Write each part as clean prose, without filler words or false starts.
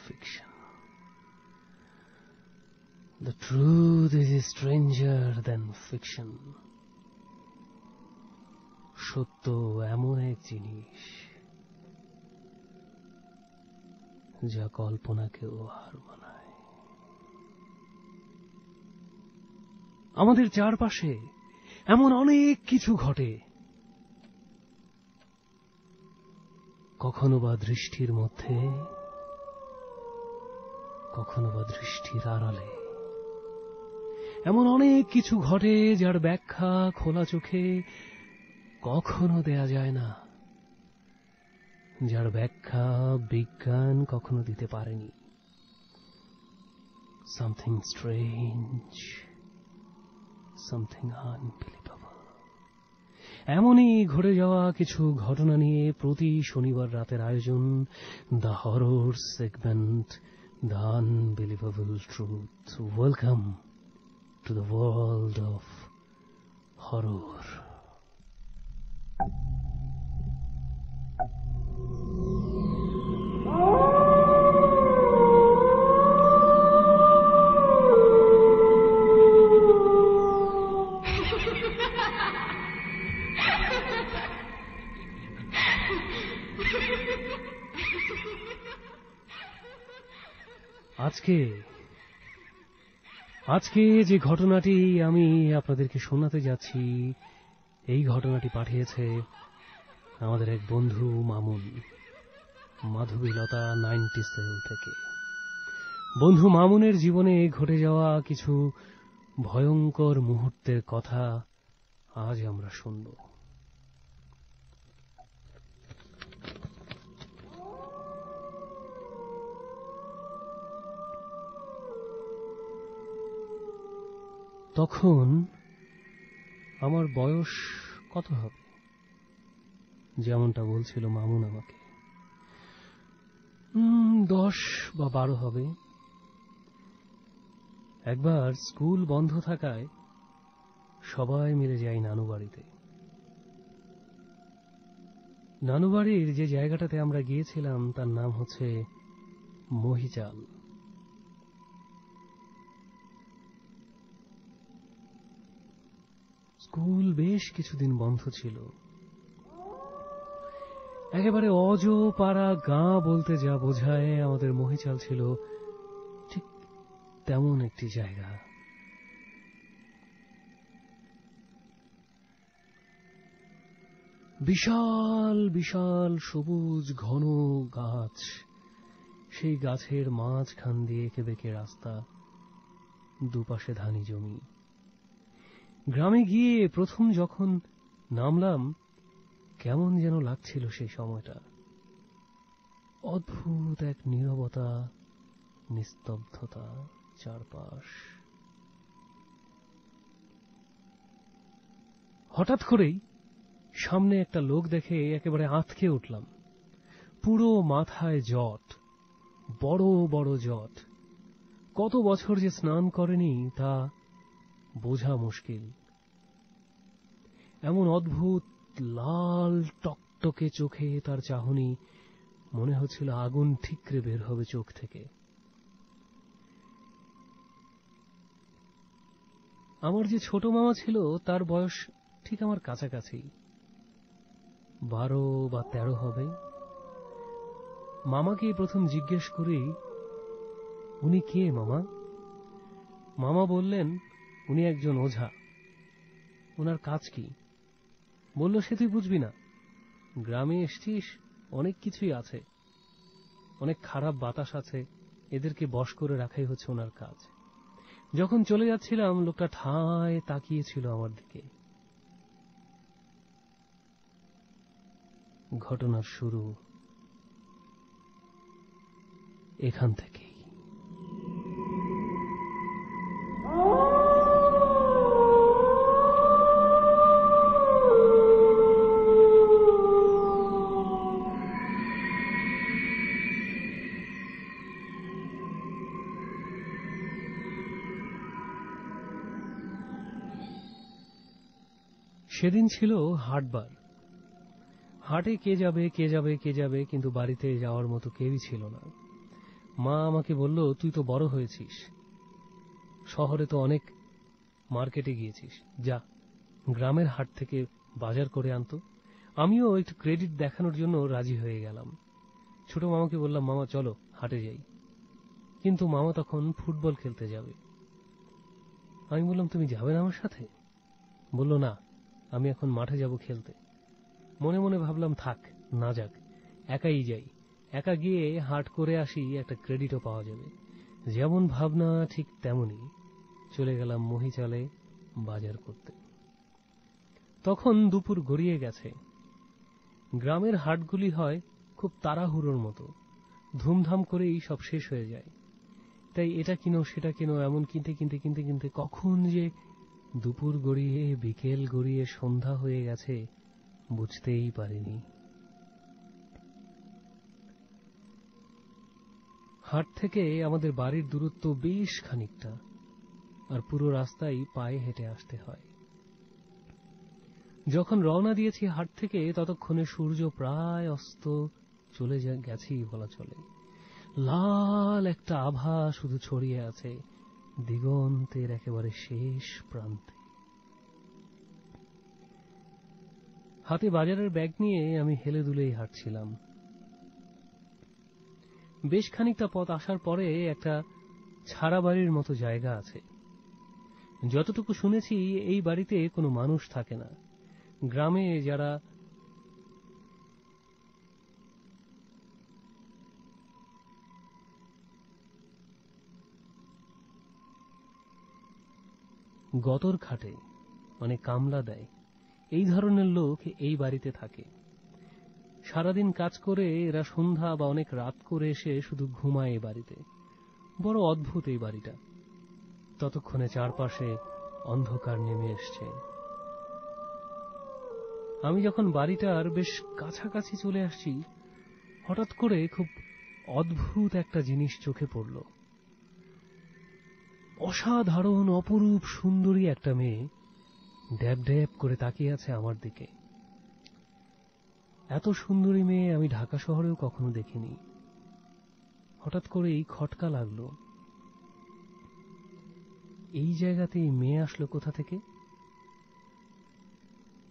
fiction. The truth is stranger than fiction. সত্য এমন এক জিনিস যা কল্পনাকেও হার মানায়। আমাদের চারপাশে এমন অনেক কিছু ঘটে, কখনো বা দৃষ্টির মধ্যে, কখনো বা দৃষ্টির আড়ালে। এমন অনেক কিছু ঘটে যার ব্যাখ্যা খোলা চোখে কখনো দেয়া যায় না, যার ব্যাখ্যা বিজ্ঞান কখনো দিতে পারেনি। Something strange, something unbelievable. এমনই ঘটে যাওয়া কিছু ঘটনা নিয়ে প্রতি শনিবার রাতের আয়োজন the horror segment, the unbelievable truth. Welcome to the world of horror. আজকে যে ঘটনাটি আমি আপনাদেরকে শোনাতে যাচ্ছি, এই ঘটনাটি পাঠিয়েছে আমাদের এক বন্ধু মামুন, মাধবীলতা 90 সেল থেকে। বন্ধু মামুনের জীবনে ঘটে যাওয়া কিছু ভয়ঙ্কর মুহূর্তের কথা আজ আমরা শুনব। তখন আমার বয়স কত হবে, যেমনটা বলছিল মামুন আমাকে, 10 বা 12 হবে। একবার স্কুল বন্ধ থাকায় সবাই মিলে যাই নানু বাড়িতে। নানু বাড়ির যে জায়গাটাতে আমরা গিয়েছিলাম তার নাম হচ্ছে মহিচাল। স্কুল বেশ কিছুদিন বন্ধ ছিল। একেবারে অজপাড়া গাঁ বলতে যা বোঝায়, আমাদের মহিচাল ছিল ঠিক তেমন একটি জায়গা। বিশাল বিশাল সবুজ ঘন গাছ, সেই গাছের মাঝখান দিয়ে এঁকে বেঁকে রাস্তা, দুপাশে ধানি জমি। গ্রামে গিয়ে প্রথম যখন নামলাম, কেমন যেন লাগছিল সেই সময়টা। অদ্ভুত এক নীরবতা, নিস্তব্ধতা চারপাশ। হঠাৎ করেই সামনে একটা লোক দেখে একেবারে আঁতকে উঠলাম। পুরো মাথায় জট, বড় বড় জট। কত বছর যে স্নান করেনি তা বোঝা মুশকিল। এমন অদ্ভুত লাল টকটকে চোখে তার চাহনি, মনে হচ্ছিল আগুন ঠিকরে বের হবে চোখ থেকে। আমার যে ছোট মামা ছিল তার বয়স ঠিক আমার কাছাকাছি, 12 বা 13 হবে। মামাকে প্রথম জিজ্ঞেস করি, উনি কে মামা? মামা বললেন, উনি একজন ওঝা। ওনার কাজ কি? বলল, সে তুই বুঝবি না, গ্রামে এসছিস, অনেক কিছুই আছে, অনেক খারাপ বাতাস আছে, এদেরকে বশ করে রাখাই হচ্ছে ওনার কাজ। যখন চলে যাচ্ছিলাম লোকটা ঠায় তাকিয়েছিল আমার দিকে। ঘটনার শুরু এখান থেকেই। সেদিন ছিল হাটবার। হাটে কে যাবে কে যাবে কে যাবে, কিন্তু বাড়িতে যাওয়ার মতো কেউই ছিল না। মা আমাকে বলল, তুই তো বড় হয়েছিস, শহরে তো অনেক মার্কেটে গিয়েছিস, যা গ্রামের হাট থেকে বাজার করে আনতো। আমিও একটু ক্রেডিট দেখানোর জন্য রাজি হয়ে গেলাম। ছোট মামাকে বললাম, মামা চলো হাটে যাই। কিন্তু মামা তখন ফুটবল খেলতে যাবে। আমি বললাম, তুমি যাবে না আমার সাথে? বলল, না, আমি এখন মাঠে যাব খেলতে। মনে মনে ভাবলাম, থাক, না যাক, একাই যাই, একা গিয়ে হাট করে আসি, একটা ক্রেডিটও পাওয়া যাবে। যেমন ভাবনা ঠিক তেমনই চলে গেলাম মহিচালে বাজার করতে। তখন দুপুর গড়িয়ে গেছে। গ্রামের হাটগুলি হয় খুব তাড়াহুড়োর মতো, ধুমধাম করেই সব শেষ হয়ে যায়। তাই এটা কিনো সেটা কিনো এমন কিনতে কিনতে কিনতে কিনতে কখন যে দুপুর গড়িয়ে বিকেল গড়িয়ে সন্ধ্যা হয়ে গেছে বুঝতেই পারিনি। হাট থেকে আমাদের বাড়ির দূরত্ব বেশ খানিকটা, আর পুরো রাস্তায় পায়ে হেঁটে আসতে হয়। যখন রওনা দিয়েছি হাট থেকে, ততক্ষণে সূর্য প্রায় অস্ত চলে গেছেই বলা চলে। লাল একটা আভা শুধু ছড়িয়ে আছে দিগন্তের একেবারে শেষ প্রান্তে। হাতে বাজারের ব্যাগ নিয়ে আমি হেলে দুলেই হাঁটছিলাম। বেশ খানিকটা পথ আসার পরে একটা ছাড়া বাড়ির মতো জায়গা আছে। যতটুকু শুনেছি, এই বাড়িতে কোনো মানুষ থাকে না। গ্রামে যারা গতর খাটে, মানে কামলা দেয়, এই ধরনের লোক এই বাড়িতে থাকে। সারাদিন কাজ করে এরা সন্ধ্যা বা অনেক রাত করে এসে শুধু ঘুমায় এই বাড়িতে। বড় অদ্ভুত এই বাড়িটা। ততক্ষণে চারপাশে অন্ধকার নেমে এসছে। আমি যখন বাড়িটার বেশ কাছাকাছি চলে আসছি, হঠাৎ করে খুব অদ্ভুত একটা জিনিস চোখে পড়ল। অসাধারণ অপরূপ সুন্দরী একটা মেয়ে ড্যাব ড্যাব করে তাকিয়ে আছে আমার দিকে। এত সুন্দরী মেয়ে আমি ঢাকা শহরেও কখনো দেখিনি। হঠাৎ করেই খটকা লাগলো, এই জায়গাতেই মেয়ে আসলো কোথা থেকে?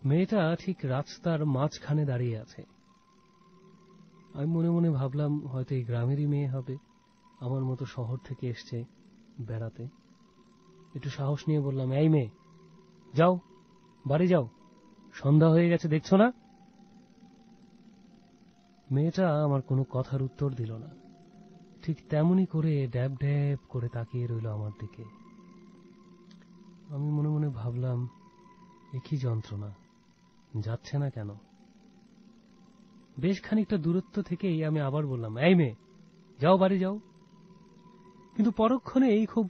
মেয়েটা ঠিক রাস্তার মাঝখানে দাঁড়িয়ে আছে। আমি মনে মনে ভাবলাম, হয়তো এই গ্রামেরই মেয়ে হবে, আমার মতো শহর থেকে এসছে বেড়াতে। একটু সাহস নিয়ে বললাম, এই মেয়ে, যাও বাড়ি যাও, সন্ধ্যা হয়ে গেছে দেখছো না? মেয়েটা আমার কোনো কথার উত্তর দিল না, ঠিক তেমনি করে ড্যাব ড্যাব করে তাকিয়ে রইল আমার দিকে। আমি মনে মনে ভাবলাম, একই যন্ত্রণা, যাচ্ছে না কেন? বেশ খানিকটা দূরত্ব থেকেই আমি আবার বললাম, এই মেয়ে, যাও বাড়ি যাও। কিন্তু পরক্ষণে এই খুব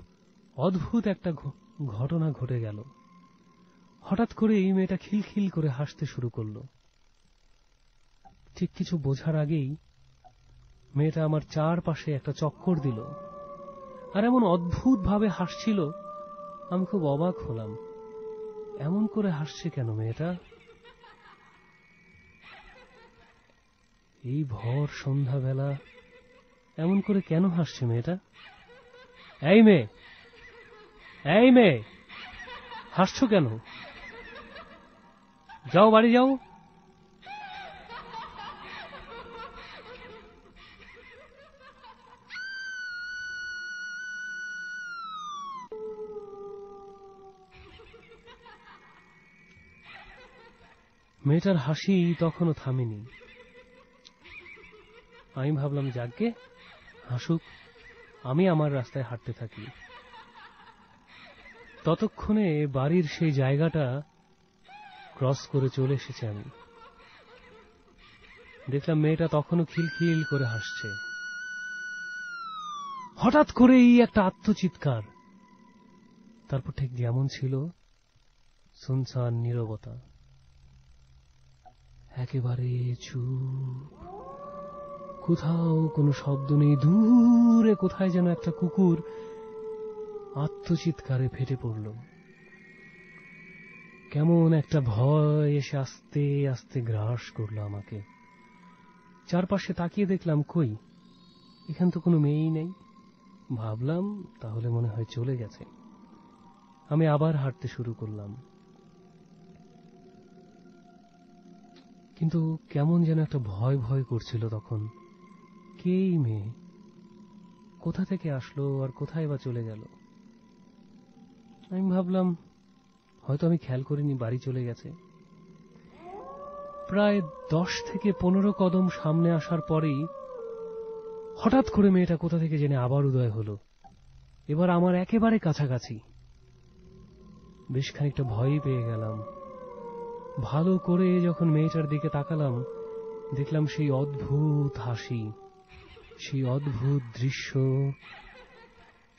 অদ্ভুত একটা ঘটনা ঘটে গেল। হঠাৎ করে এই মেয়েটা খিলখিল করে হাসতে শুরু করলো। ঠিক কিছু বোঝার আগেই মেয়েটা আমার চারপাশে একটা চক্কর দিল, আর এমন অদ্ভুত ভাবে হাসছিল, আমি খুব অবাক হলাম। এমন করে হাসছে কেন মেয়েটা? এই ভর সন্ধ্যাবেলা এমন করে কেন হাসছে মেয়েটা? এই মেয়ে, এই মেয়ে, হাসছো কেন? যাও বাড়ি যাও। মেয়েটার হাসি তখনও থামেনি। আমি ভাবলাম, যাকগে, হাসুক, আমি আমার রাস্তায় হাঁটতে থাকি। ততক্ষণে বাড়ির সেই জায়গাটা ক্রস করে চলে এসেছে আমি। দেখলাম মেয়েটা তখনও খিলখিল করে হাসছে। হঠাৎ করেই একটা আত্মচিৎকার, তারপর ঠিক যেমন ছিল, সুনসান নীরবতা, একেবারে চুপ, কোথাও কোনো শব্দ নেই। দূরে কোথায় যেন একটা কুকুর আত্মচিৎকারে ফেটে পড়ল। কেমন একটা ভয় এসে আস্তে আস্তে গ্রাস করলো আমাকে। চারপাশে তাকিয়ে দেখলাম, কই, এখান তো কোনো মেয়েই নেই। ভাবলাম তাহলে মনে হয় চলে গেছে। আমি আবার হাঁটতে শুরু করলাম, কিন্তু কেমন যেন একটা ভয় ভয় করছিল তখন। কে এই মেয়ে? কোথা থেকে আসলো আর কোথায় বা চলে গেল? আমি ভাবলাম হয়তো আমি খেয়াল করিনি, বাড়ি চলে গেছে। প্রায় 10 থেকে 15 কদম সামনে আসার পরেই হঠাৎ করে মেয়েটা কোথা থেকে জেনে আবার উদয় হলো, এবার আমার একেবারে কাছাকাছি। বেশ খানিকটা ভয়ই পেয়ে গেলাম। ভালো করে যখন মেয়েটার দিকে তাকালাম, দেখলাম সেই অদ্ভুত হাসি, সেই অদ্ভুত দৃশ্য,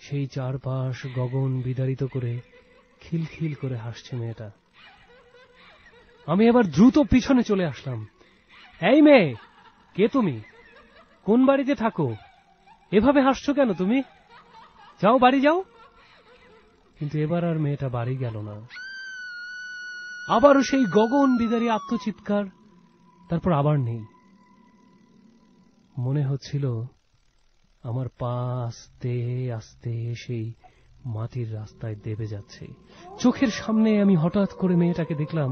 সেই চারপাশ গগন বিদারিত করে খিলখিল করে হাসছে মেয়েটা। আমি এবার দ্রুত পিছনে চলে আসলাম। এই মেয়ে, কে তুমি? কোন বাড়িতে থাকো? এভাবে হাসছো কেন তুমি? যাও, বাড়ি যাও। কিন্তু এবার আর মেয়েটা বাড়ি গেল না। আবারও সেই গগন বিদারী আত্মচিৎকার, তারপর আবার নেই। মনে হচ্ছিল আমার পা আস্তে আস্তে সেই মাটির রাস্তায় দেবে যাচ্ছে। চোখের সামনে আমি হঠাৎ করে মেয়েটাকে দেখলাম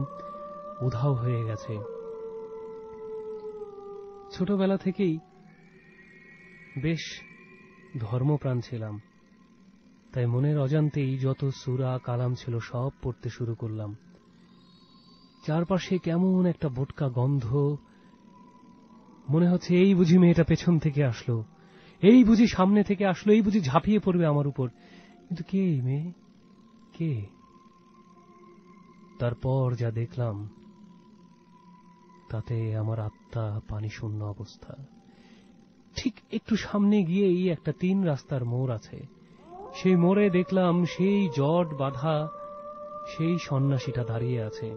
উধাও হয়ে গেছে। ছোটবেলা থেকেই বেশ ধর্মপ্রাণ ছিলাম, তাই মনের অজান্তেই যত সূরা কালাম ছিল সব পড়তে শুরু করলাম। চারপাশে কেমন একটা বোটকা গন্ধ। মনে হচ্ছে এই বুঝি মেয়েটা পেছন থেকে আসলো, এই বুঝি সামনে থেকে আসলো, এই বুঝি ঝাঁপিয়ে পড়বে আমার উপর। কিন্তু কে এই মেয়ে? কে? তারপর যা দেখলাম তাতে আমার আত্মা পানি শূন্য অবস্থা। ঠিক একটু সামনে গিয়েই একটা 3 রাস্তার মোড় আছে। সেই মোড়ে দেখলাম সেই জট বাঁধা সেই সন্ন্যাসীটা দাঁড়িয়ে আছে।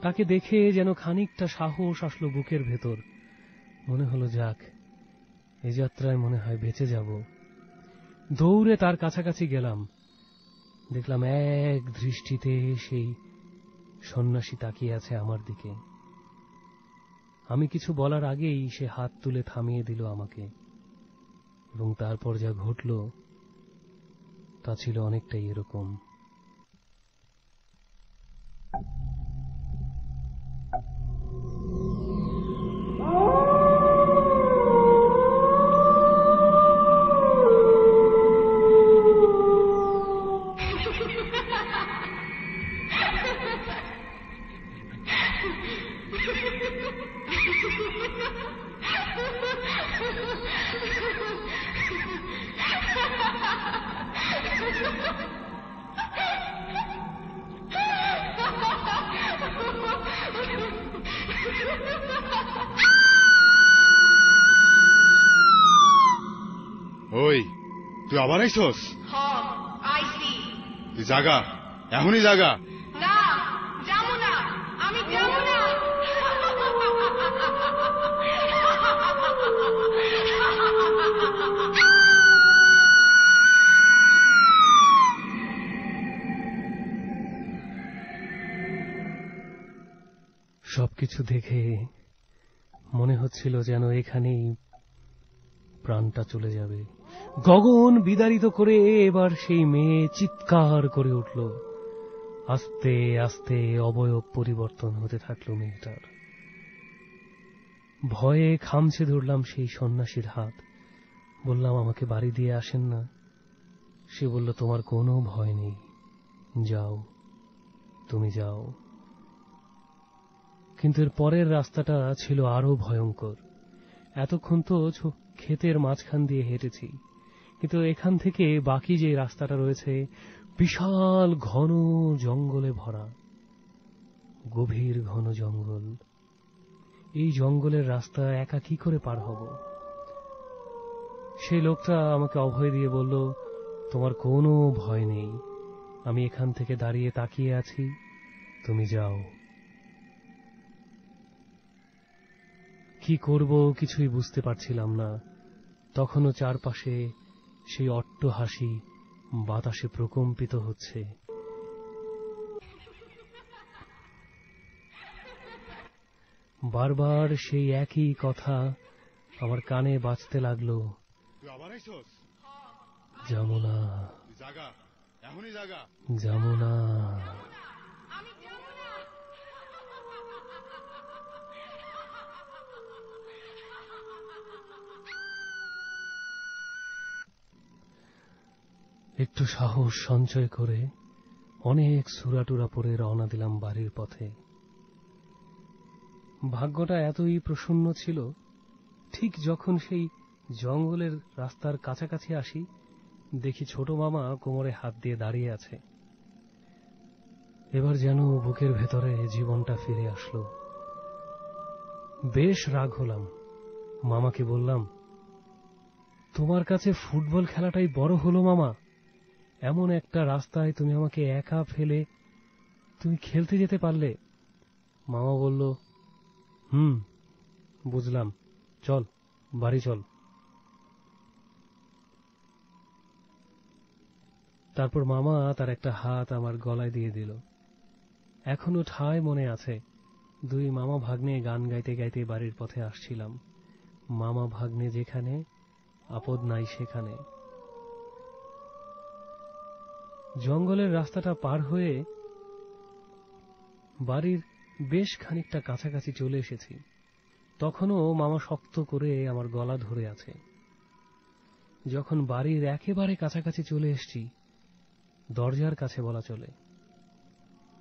তাকে দেখে যেন খানিকটা সাহস আসলো বুকের ভেতর। মনে হলো যাক, এ যাত্রায় মনে হয় বেঁচে যাব। দৌড়ে তার কাছাকাছি গেলাম। দেখলাম এক দৃষ্টিতে সেই সন্ন্যাসী তাকিয়ে আছে আমার দিকে। আমি কিছু বলার আগেই সে হাত তুলে থামিয়ে দিল আমাকে, এবং তারপর যা ঘটল তা ছিল অনেকটাই এরকম। ওই, তুই আবার আইসস? আইসি। তুই জাগা, এখনই জাগা। না, যাবো না, আমি যাবো না। সবকিছু দেখে মনে হচ্ছিল যেন এখানেই প্রাণটা চলে যাবে। গগন বিদারিত করে এবার সেই মেয়ে চিৎকার করে উঠল। আস্তে আস্তে অবয়ব পরিবর্তন হতে থাকলো মেয়েটার। ভয়ে খামছে ধরলাম সেই সন্ন্যাসীর হাত। বললাম, আমাকে বাড়ি দিয়ে আসেন না। সে বলল, তোমার কোনো ভয় নেই, যাও, তুমি যাও। কিন্তু এর পরের রাস্তাটা ছিল আরো ভয়ঙ্কর। এতক্ষণ তো ক্ষেতের মাঝখান দিয়ে হেঁটেছি, কিন্তু এখান থেকে বাকি যে রাস্তাটা রয়েছে বিশাল ঘন জঙ্গলে ভরা, গভীর ঘন জঙ্গল। এই জঙ্গলের রাস্তা একা কি করে পার হব? সেই লোকটা আমাকে অভয় দিয়ে বলল, তোমার কোনো ভয় নেই, আমি এখান থেকে দাঁড়িয়ে তাকিয়ে আছি, তুমি যাও। কি করব কিছুই বুঝতে পারছিলাম না। তখনও চারপাশে সেই অট্টহাসি বাতাসে প্রকম্পিত হচ্ছে। বারবার সেই একই কথা আমার কানে বাজতে লাগলো, তুই আবার আইছস? যমুনা, তুই জাগা, এখনই জাগা। যমুনা। আমি যাবো না। একটু সাহস সঞ্চয় করে অনেক সুরাটুরা পরে রওনা দিলাম বাড়ির পথে। ভাগ্যটা এতই প্রসন্ন ছিল, ঠিক যখন সেই জঙ্গলের রাস্তার কাছাকাছি আসি, দেখি ছোট মামা কোমরে হাত দিয়ে দাঁড়িয়ে আছে। এবার যেন বুকের ভেতরে জীবনটা ফিরে আসলো। বেশ রাগ হলাম। মামাকে বললাম, তোমার কাছে ফুটবল খেলাটাই বড় হলো মামা? এমন একটা রাস্তায় তুমি আমাকে একা ফেলে তুমি খেলতে যেতে পারলে? মামা বলল, বুঝলাম, চল বাড়ি চল। তারপর মামা তার একটা হাত আমার গলায় দিয়ে দিল। এখনো ঠায় মনে আছে, দুই মামা ভাগ্নে গান গাইতে গাইতে বাড়ির পথে আসছিলাম। মামা ভাগ্নে যেখানে, আপদ নাই সেখানে। জঙ্গলের রাস্তাটা পার হয়ে বাড়ির বেশ খানিকটা কাছাকাছি চলে এসেছি। তখনও মামা শক্ত করে আমার গলা ধরে আছে। যখন বাড়ির একেবারে কাছাকাছি চলে এসেছি, দরজার কাছে বলা চলে,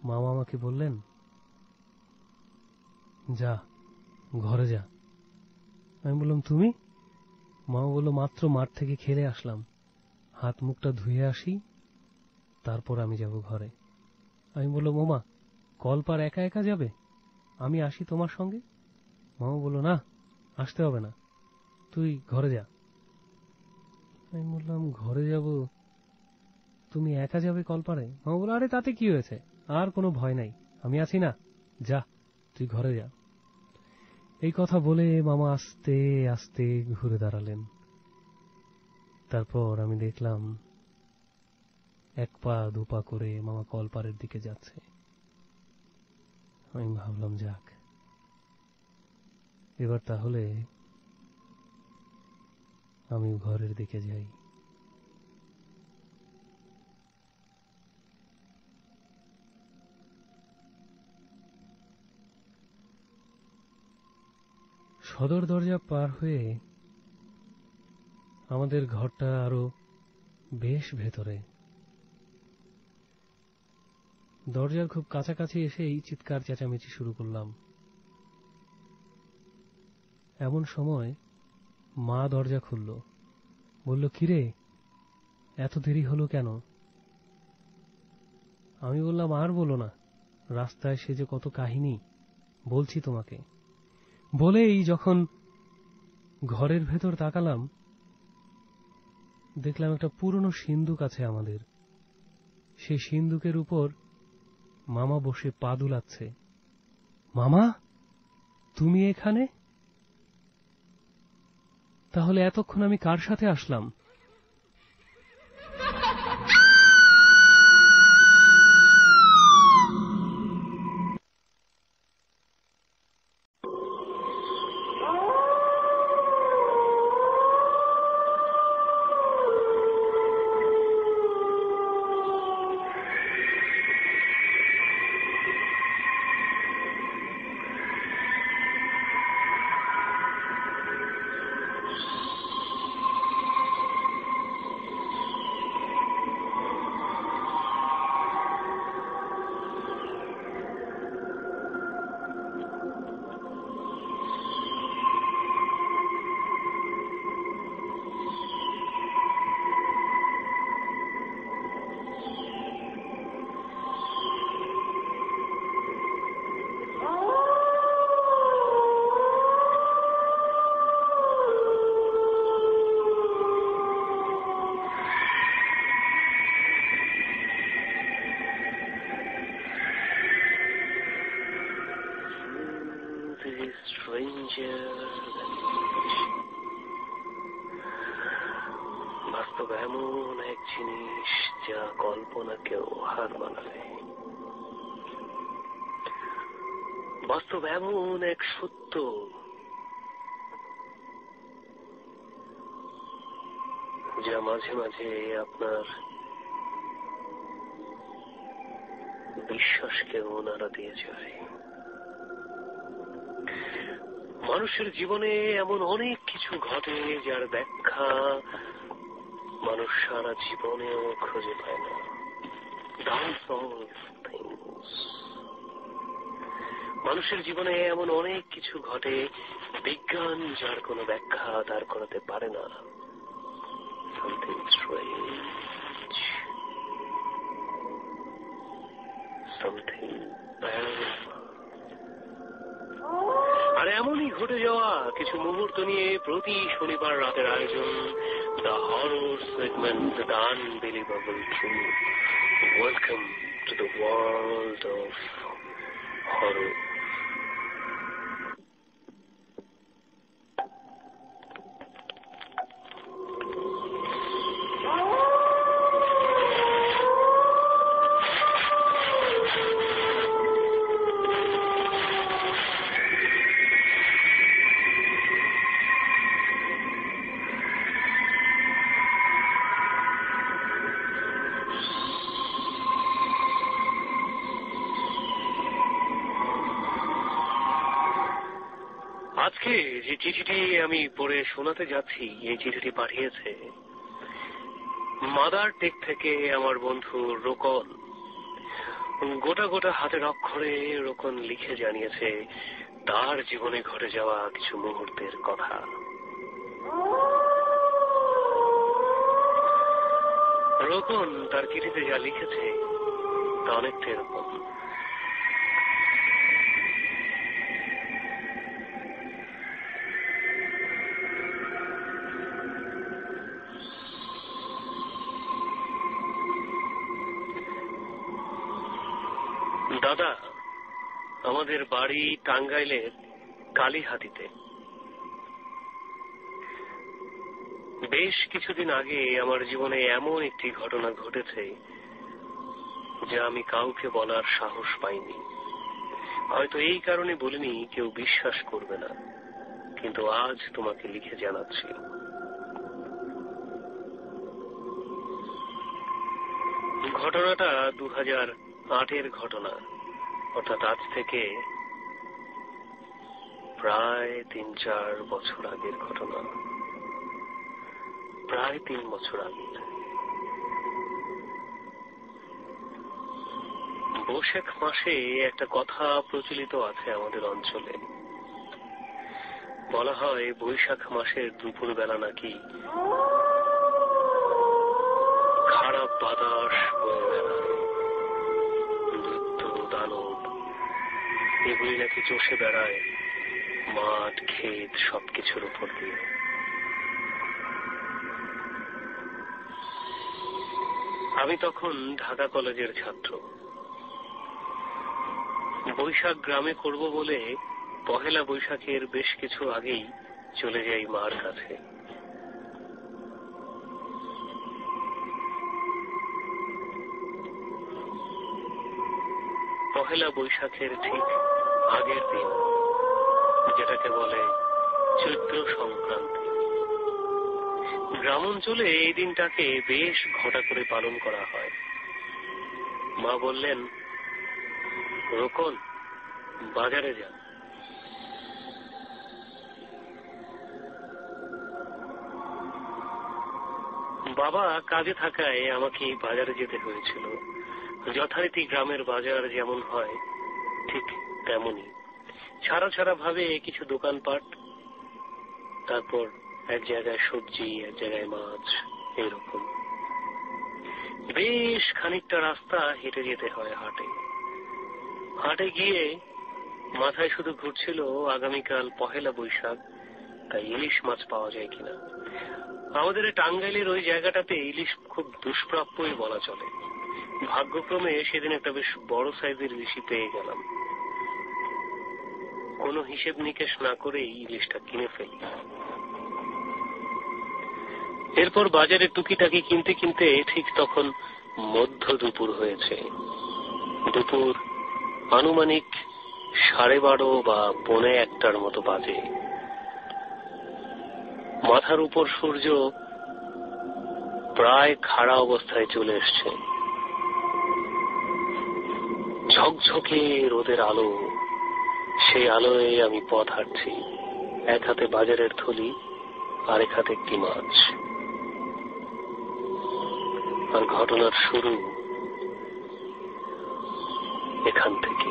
মামা আমাকে বললেন, যা ঘরে যা। আমি বললাম, তুমি? মামা বলল, মাত্র মাঠ থেকে খেলে আসলাম, হাত মুখটা ধুয়ে আসি, তারপর আমি যাব ঘরে। আমি বললাম, মামা কলপার একা একা যাবে? আমি আসি তোমার সঙ্গে? মামা বলল, না, আসতে হবে না, তুই ঘরে যা। আমি বললাম, ঘরে যাব? তুমি একা যাবে কলপারে? মামা বলল, আরে তাতে কি হয়েছে, আর কোনো ভয় নাই, আমি আছি না, যা তুই ঘরে যা। এই কথা বলে মামা আস্তে আস্তে ঘুরে দাঁড়ালেন। তারপর আমি দেখলাম এক পা দুপা করে মামা কলপারের দিকে যাচ্ছে। আমি ভাবলাম, যাক, এবার তাহলে আমি ঘরের দিকে যাই। সদর দরজা পার হয়ে আমাদের ঘরটা আরো বেশ ভেতরে। দরজার খুব কাছাকাছি এসেই চিৎকার চেঁচামেচি শুরু করলাম। এমন সময় মা দরজা খুলল, বলল, কিরে, এত দেরি হলো কেন? আমি বললাম, আর বলো না, রাস্তায় সে যে কত কাহিনী, বলছি তোমাকে। বলেই যখন ঘরের ভেতর তাকালাম, দেখলাম একটা পুরনো সিন্দুক আছে আমাদের। সেই সিন্দুকের উপর মামা বসে পা দুলাচ্ছে। মামা, তুমি এখানে? তাহলে এতক্ষণ আমি কার সাথে আসলাম? বাস্তব এমন এক জিনিস যা কল্পনাকেও হার মানায়। বাস্তব এমন এক সত্য যা মাঝে মাঝে আপনার বিশ্বাসকেও নাড়া দিয়ে যায়। মানুষের জীবনে এমন অনেক কিছু ঘটে যার ব্যাখ্যা মানুষ সারা জীবনেও খুঁজে পায় না। মানুষের জীবনে এমন অনেক কিছু ঘটে বিজ্ঞান যার কোনো ব্যাখ্যা তার করতে পারে না। Something strange, something paranormal। আর এমনই ঘটে যাওয়া কিছু মুহূর্ত নিয়ে প্রতি শনিবার রাতের আয়োজন the horror segment, the unbelievable truth. Welcome to the world of horror. আজকে যে চিঠিটি আমি পড়ে শোনাতে যাচ্ছি, এই চিঠিটি পাঠিয়েছে মাদার টেক থেকে আমার বন্ধু রোকন। গোটা গোটা হাতের অক্ষরে রোকন লিখে জানিয়েছে তার জীবনে ঘটে যাওয়া কিছু মুহূর্তের কথা। রোকন তার চিঠিতে যা লিখেছে তা অনেকটা এরকম। দাদা, আমাদের বাড়ি টাঙ্গাইলের কালীহাতিতে। বেশ কিছুদিন আগে আমার জীবনে এমন একটি ঘটনা ঘটেছে যা আমি কাউকে বলার সাহস পাইনি। হয়তো এই কারণে বলিনি, কেউ বিশ্বাস করবে না, কিন্তু আজ তোমাকে লিখে জানাচ্ছি। ঘটনাটা 2008-এর ঘটনা, অর্থাৎ আজ থেকে প্রায় 3-4 বছর আগের ঘটনা। প্রায় 3 বছর আগের। বৈশাখ মাসে একটা কথা প্রচলিত আছে আমাদের অঞ্চলে। বলা হয় বৈশাখ মাসের দুপুর বেলা নাকি খারাপ বাতাস বয়ে বেড়ায়, দৈত্য দানব এগুলি নাকি চষে বেড়ায় মাঠ ক্ষেত সবকিছুর উপর দিয়ে। আমি তখন ঢাকা কলেজের ছাত্র। বৈশাখ গ্রামে করব বলে পহেলা বৈশাখের বেশ কিছু আগেই চলে যাই মার কাছে। পহেলা বৈশাখের ঠিক আগের দিন, যেটাকে বলে চৈত্র সংক্রান্তি। গ্রাম অঞ্চলে এই দিনটাকে বেশ ঘটা করে পালন করা হয়। মা বললেন, রোকন, বাজারে যা। বাবা কাজে থাকায় আমাকে বাজারে যেতে হয়েছিল। যথারীতি গ্রামের বাজার যেমন হয় ঠিক তেমনই, ছাড়া ছাড়া ভাবে কিছু দোকানপাট, তারপর এক জায়গায় সবজি, এক জায়গায় মাছ, এরকম বেশ খানিকটা রাস্তা হেঁটে যেতে হয় হাটে। হাটে গিয়ে মাথায় শুধু ঘুরছিল আগামীকাল পহেলা বৈশাখ, তাই ইলিশ মাছ পাওয়া যায় কিনা। আমাদের টাঙ্গাইলের ওই জায়গাটাতে ইলিশ খুব দুষ্প্রাপ্যই বলা চলে। ভাগ্যক্রমে সেদিন একটা বেশ বড় সাইজের ইলিশই পেয়ে গেলাম। কোনো হিসেব নিকেশ না করেই ইলিশটা কিনে ফেলি। এরপর বাজারে টুকিটাকি কিনতে কিনতে ঠিক তখন মধ্য দুপুর হয়েছে। দুপুর আনুমানিক 12:30 বা 1:45 মতো বাজে। মাথার উপর সূর্য প্রায় খাড়া অবস্থায় চলে এসছে। ঝকঝকে রোদের আলো, সেই আলোয় আমি পথ হাঁটছি, এক হাতে বাজারের থলি, আরেক হাতে একটি মাছ। আর ঘটনার শুরু এখান থেকে।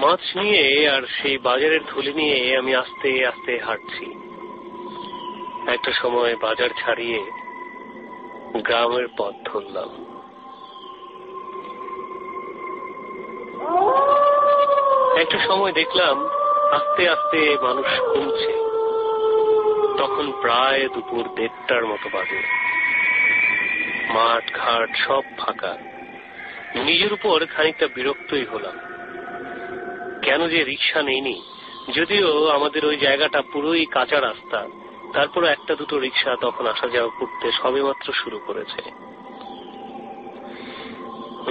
মাছ নিয়ে আর সেই বাজারের থলি নিয়ে আমি আস্তে আস্তে হাঁটছি। একটা সময় বাজার ছাড়িয়ে গ্রামের পথ ধরলাম। একটা সময় দেখলাম আস্তে আস্তে মানুষ কমছে। তখন প্রায় দুপুর 1:30টার মতো বাজে। মাঠ ঘাট সব ফাঁকা। নিজের উপর খানিকটা বিরক্তই হলাম। কেন যে রিক্সা নেইনি, যদিও আমাদের ওই জায়গাটা পুরোই কাঁচা রাস্তা, তারপর একটা দুটো রিক্সা তখন আসা যাওয়া করতে সবেমাত্র শুরু করেছে।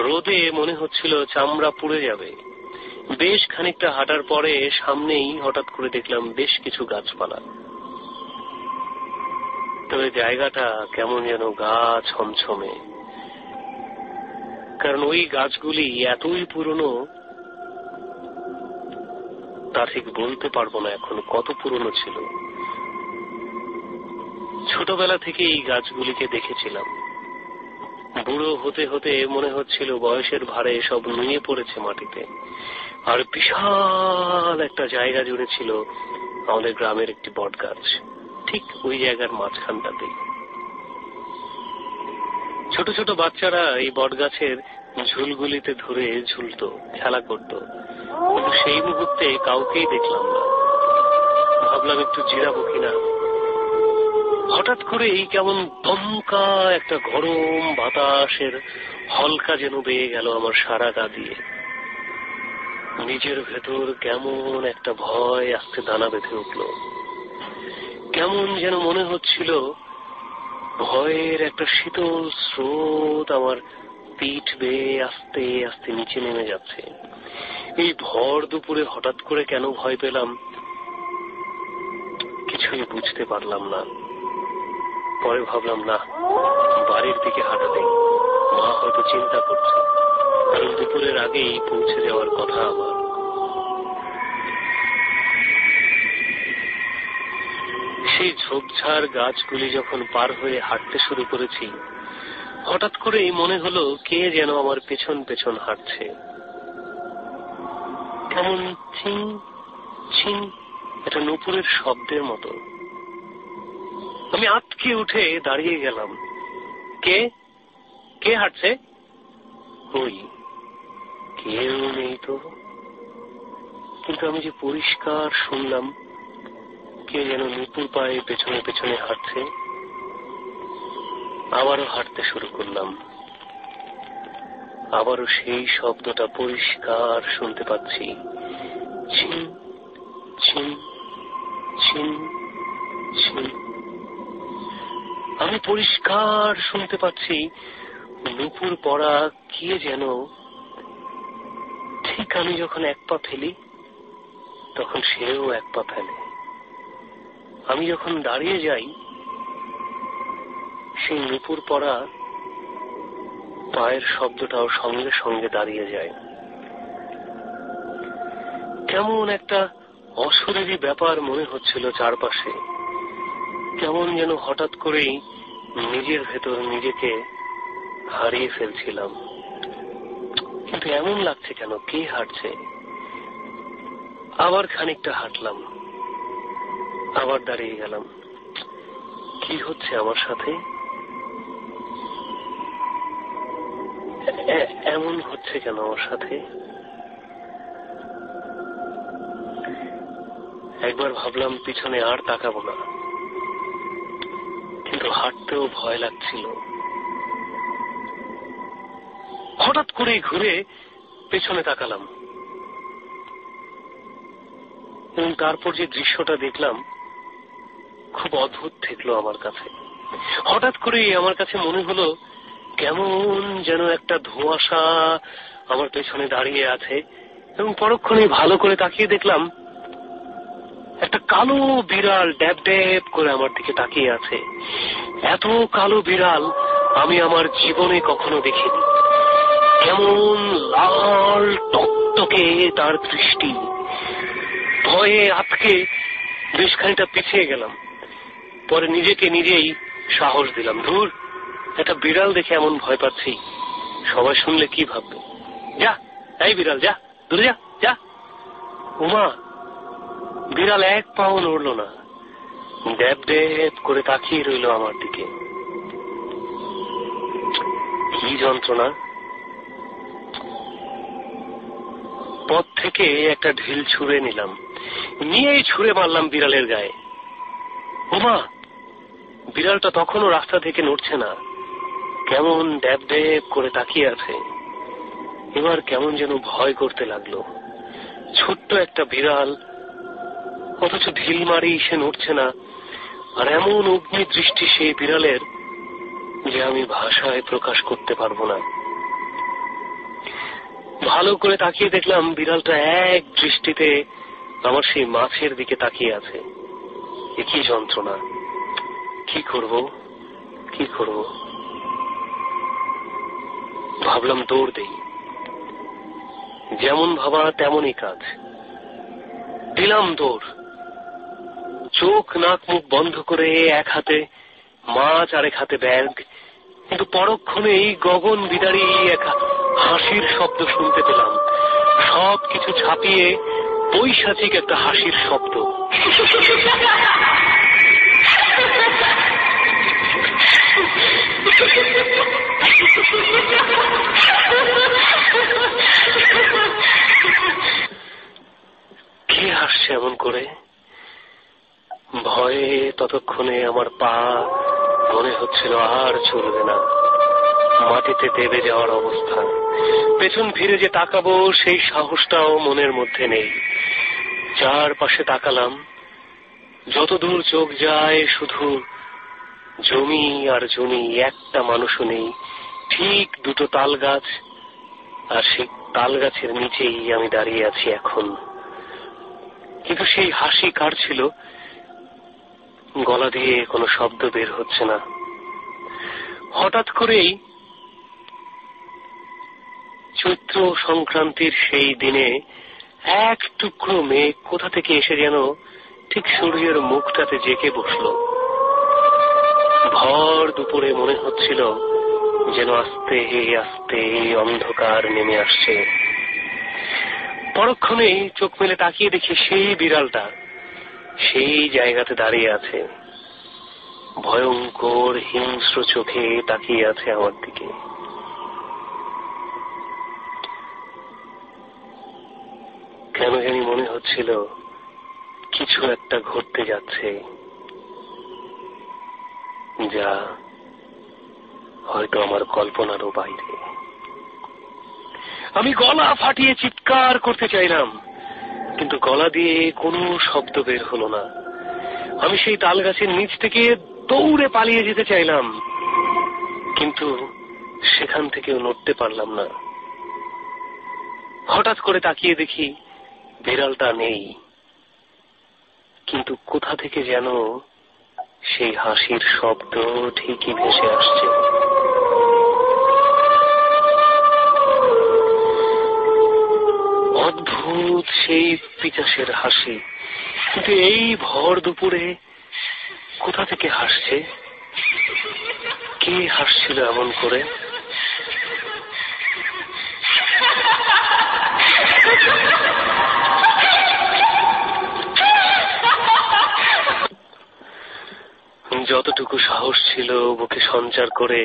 রোদে মনে হচ্ছিল চামড়া পুড়ে যাবে। বেশ খানিকটা হাঁটার পরে সামনেই হঠাৎ করে দেখলাম বেশ কিছু গাছপালা। তবে জায়গাটা কেমন যেন গা ছমছমে, কারণ ওই গাছগুলি এতই পুরনো, তা ঠিক বলতে পারবো না এখন কত পুরনো ছিল। ছোটবেলা থেকে এই গাছগুলিকে দেখেছিলাম। বুড়ো হতে হতে মনে হচ্ছিল বয়সের ভারে সব নুয়ে পড়েছে মাটিতে। আর বিশাল একটা জায়গা জুড়ে ছিল আমাদের গ্রামের একটি বট গাছ, ঠিক ওই জায়গার মাঝখানটাতে। ছোট ছোট বাচ্চারা এই বট গাছের ঝুলগুলিতে ধরে ঝুলতো, খেলা করত, কিন্তু সেই মুহূর্তে কাউকেই দেখলাম না। ভাবলাম একটু জিরাবো কিনা। হঠাৎ করে এই কেমন দমকা একটা গরম বাতাসের হলকা যেন বেয়ে গেল আমার সারা গা দিয়ে। নিজের ভেতর কেমন একটা ভয় আস্তে দানা বেঁধে উঠল। কেমন যেন মনে হচ্ছিল ভয়ের একটা শীতল স্রোত আমার পিঠ বেয়ে আস্তে আস্তে নিচে নেমে যাচ্ছে। এই ভর দুপুরে হঠাৎ করে কেন ভয় পেলাম কিছুই বুঝতে পারলাম না। পরে ভাবলাম না, বাড়ির দিকে হাঁটা দেই, মা হয়তো চিন্তা করছে, কারণ দুপুরের আগেই পৌঁছে যাওয়ার কথা আমার। সেই ঝোপঝাড় গাছগুলি যখন পার হয়ে হাঁটতে শুরু করেছি, হঠাৎ করেই মনে হলো কে যেন আমার পেছন পেছন হাঁটছে। কেমন চিং চিং একটা নূপুরের শব্দের মতো। আমি আটকে উঠে দাঁড়িয়ে গেলাম। কে কে হাঁটছে? ওই কেউ নেই তো, কিন্তু আমি যে পরিষ্কার শুনলাম কে যেন নূপুর পায়ে পেছনে পেছনে হাঁটছে। আবারও হাঁটতে শুরু করলাম। আবারও সেই শব্দটা পরিষ্কার শুনতে পাচ্ছি, ছিন ছিন ছিন ছিন। আমি পরিষ্কার শুনতে পাচ্ছি নূপুর পড়া কে যেন। ঠিক আমি যখন এক পা ফেলি তখন সেও এক পা ফেলে। আমি যখন দাঁড়িয়ে যাই সেই নূপুর পড়া পায়ের শব্দটাও সঙ্গে সঙ্গে দাঁড়িয়ে যায়। কেমন একটা অশরীরী ব্যাপার মনে হচ্ছিল চারপাশে। কেমন যেন হঠাৎ করেই নিজের ভেতর নিজেকে হারিয়ে ফেলছিলাম। কিন্তু এমন লাগছে কেন, কে হাঁটছে? আবার খানিকটা হাঁটলাম, আবার দাঁড়িয়ে গেলাম। কি হচ্ছে আমার সাথে? এমন হচ্ছে কেন আমার সাথে? একবার ভাবলাম পিছনে আর তাকাবো না, কিন্তু হাঁটতেও ভয় লাগছিল। হঠাৎ করে ঘুরে পেছনে তাকালাম এবং তারপর যে দৃশ্যটা দেখলাম খুব অদ্ভুত ঠেকলো আমার কাছে। হঠাৎ করে আমার কাছে মনে হলো কেমন যেন একটা ধোঁয়াশা আমার পেছনে দাঁড়িয়ে আছে, এবং পরক্ষণে ভালো করে তাকিয়ে দেখলাম একটা কালো বিড়াল ড্যাব ড্যাব করে আমার দিকে তাকিয়ে আছে। এত কালো বিড়াল আমি আমার জীবনে কখনো দেখিনি। কেমন লাল টকটকে তার দৃষ্টি। ভয়ে আটকে বেশ খানিকটা পিছিয়ে গেলাম। পরে নিজেকে নিজেই সাহস দিলাম, ধুর, একটা বিড়াল দেখে এমন ভয় পাচ্ছি, সবাই শুনলে কি ভাববে। যা, এই বিড়াল যা, দূরে যা, যা। উমা, বিড়াল এক পাও নড়ল না, ড্যাব ড্যাব করে তাকিয়ে রইল আমার দিকে। কি যন্ত্রণা! পথ থেকে একটা ঢিল ছুঁড়ে নিলাম, নিয়েই ছুঁড়ে মারলাম বিড়ালের গায়ে। ওমা, বিড়ালটা তখনও রাস্তা থেকে নড়ছে না, কেমন ড্যাব ড্যাব করে তাকিয়ে আছে। এবার কেমন যেন ভয় করতে লাগলো। ছোট্ট একটা বিড়াল, অথচ ঢিল মারি সে নড়ছে না, আর এমন অগ্নি দৃষ্টি সেই বিড়ালের যে আমি ভাষায় প্রকাশ করতে পারবো না। ভালো করে তাকিয়ে দেখলাম বিড়ালটা এক দৃষ্টিতে আমার সেই মাছের দিকে তাকিয়ে আছে। এ কি যন্ত্রণা! কি করব, কি করব? ভাবলাম দৌড় দেই। যেমন ভাবা তেমনই কাজ। দিলাম দৌড়। চোখ নাক মুখ বন্ধ করে এক হাতে মাছ আর এক হাতে ব্যাগ, কিন্তু পরক্ষণেই গগন বিদারী এক হাসির শব্দ শুনতে পেলাম। সবকিছু ছাপিয়ে বৈশাচিক একটা হাসির শব্দ। কে হাসছে এমন করে? ভয়ে ততক্ষণে আমার পা মনে হচ্ছিল আর চলবে না, মাটিতে দেবে যাওয়ার অবস্থা। পেছন ফিরে যে তাকাবো সেই সাহসটাও মনের মধ্যে নেই। চারপাশে তাকালাম, যতদূর চোখ যায় শুধু জমি আর জমি, একটা মানুষও নেই। ঠিক দুটো তাল গাছ, আর সেই তাল গাছের নিচেই আমি দাঁড়িয়ে আছি এখন। কিন্তু সেই হাসি কার ছিল? গলা দিয়ে কোনো শব্দ বের হচ্ছে না। হঠাৎ করেই চৈত্র সংক্রান্তির সেই দিনে এক টুকরো মেঘ কোথা থেকে এসে যেন ঠিক সূর্যের মুখটাতে জেঁকে বসল। ভর দুপুরে মনে হচ্ছিল যেন আস্তে আস্তে অন্ধকার নেমে আসছে। পরক্ষণেই চোখ মেলে তাকিয়ে দেখি সেই বিড়ালটা সেই জায়গাতে দাঁড়িয়ে আছে, ভয়ঙ্কর হিংস্র চোখে তাকিয়ে আছে আমার দিকে। কেন জানি মনে হচ্ছিল কিছু একটা ঘটতে যাচ্ছে, যা হয়তো আমার কল্পনারও বাইরে। আমি গলা ফাটিয়ে চিৎকার করতে চাইলাম, কিন্তু গলা দিয়ে কোনো শব্দ বের হলো না। আমি সেই তাল গাছের নিচ থেকে দৌড়ে পালিয়ে যেতে চাইলাম, কিন্তু সেখান থেকেও নড়তে পারলাম না। হঠাৎ করে তাকিয়ে দেখি বিড়ালটা নেই, কিন্তু কোথা থেকে যেন সেই হাসির শব্দ ঠিকই ভেসে আসছে। অদ্ভুত সেই পিচাসের হাসি, কিন্তু এই ভর দুপুরে কোথা থেকে হাসছে? কে হাসছিল এমন করে? যতটুকু সাহস ছিল বুকে সঞ্চার করে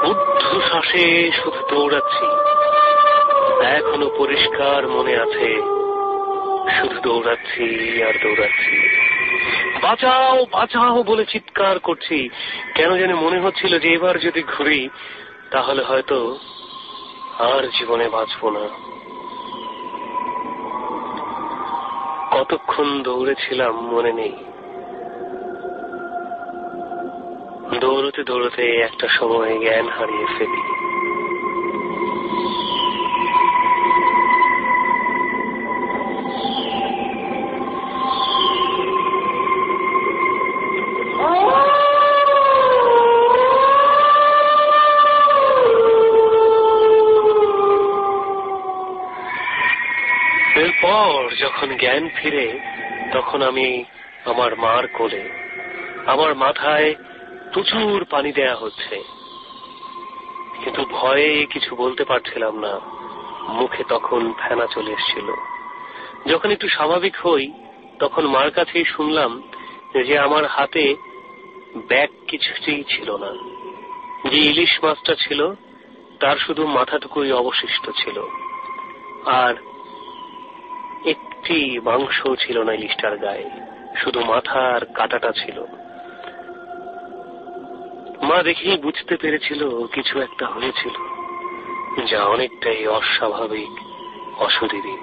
ঊর্ধ্বশ্বাসে শুধু দৌড়াচ্ছি। এখনো পরিষ্কার মনে আছে, শুধু দৌড়াচ্ছি আর দৌড়াচ্ছি। বাঁচাও বাঁচাও বলে চিৎকার করছি। কেন জানি মনে হচ্ছিল যে এবার যদি ঘুরি তাহলে হয়তো আর জীবনে বাঁচব না। কতক্ষণ দৌড়েছিলাম মনে নেই। দৌড়তে দৌড়তে একটা সময় জ্ঞান হারিয়ে ফেলি। এরপর যখন জ্ঞান ফিরে তখন আমি আমার মার কোলে। আমার মাথায় প্রচুর পানি দেয়া হচ্ছে, কিন্তু ভয়ে কিছু বলতে পারছিলাম না। মুখে তখন ফেনা চলে এসেছিল। যখন একটু স্বাভাবিক হই তখন মার কাছেই শুনলাম যে আমার হাতে ব্যাগ কিছুতেই ছিল না। যে ইলিশ মাছটা ছিল তার শুধু মাথাটুকুই অবশিষ্ট ছিল, আর একটি মাংস ছিল না ইলিশটার গায়ে, শুধু মাথার কাঁটাটা ছিল। মা দেখেই বুঝতে পেরেছিল কিছু একটা হয়েছিল, যা অনেকটাই অস্বাভাবিক, অশরীরী।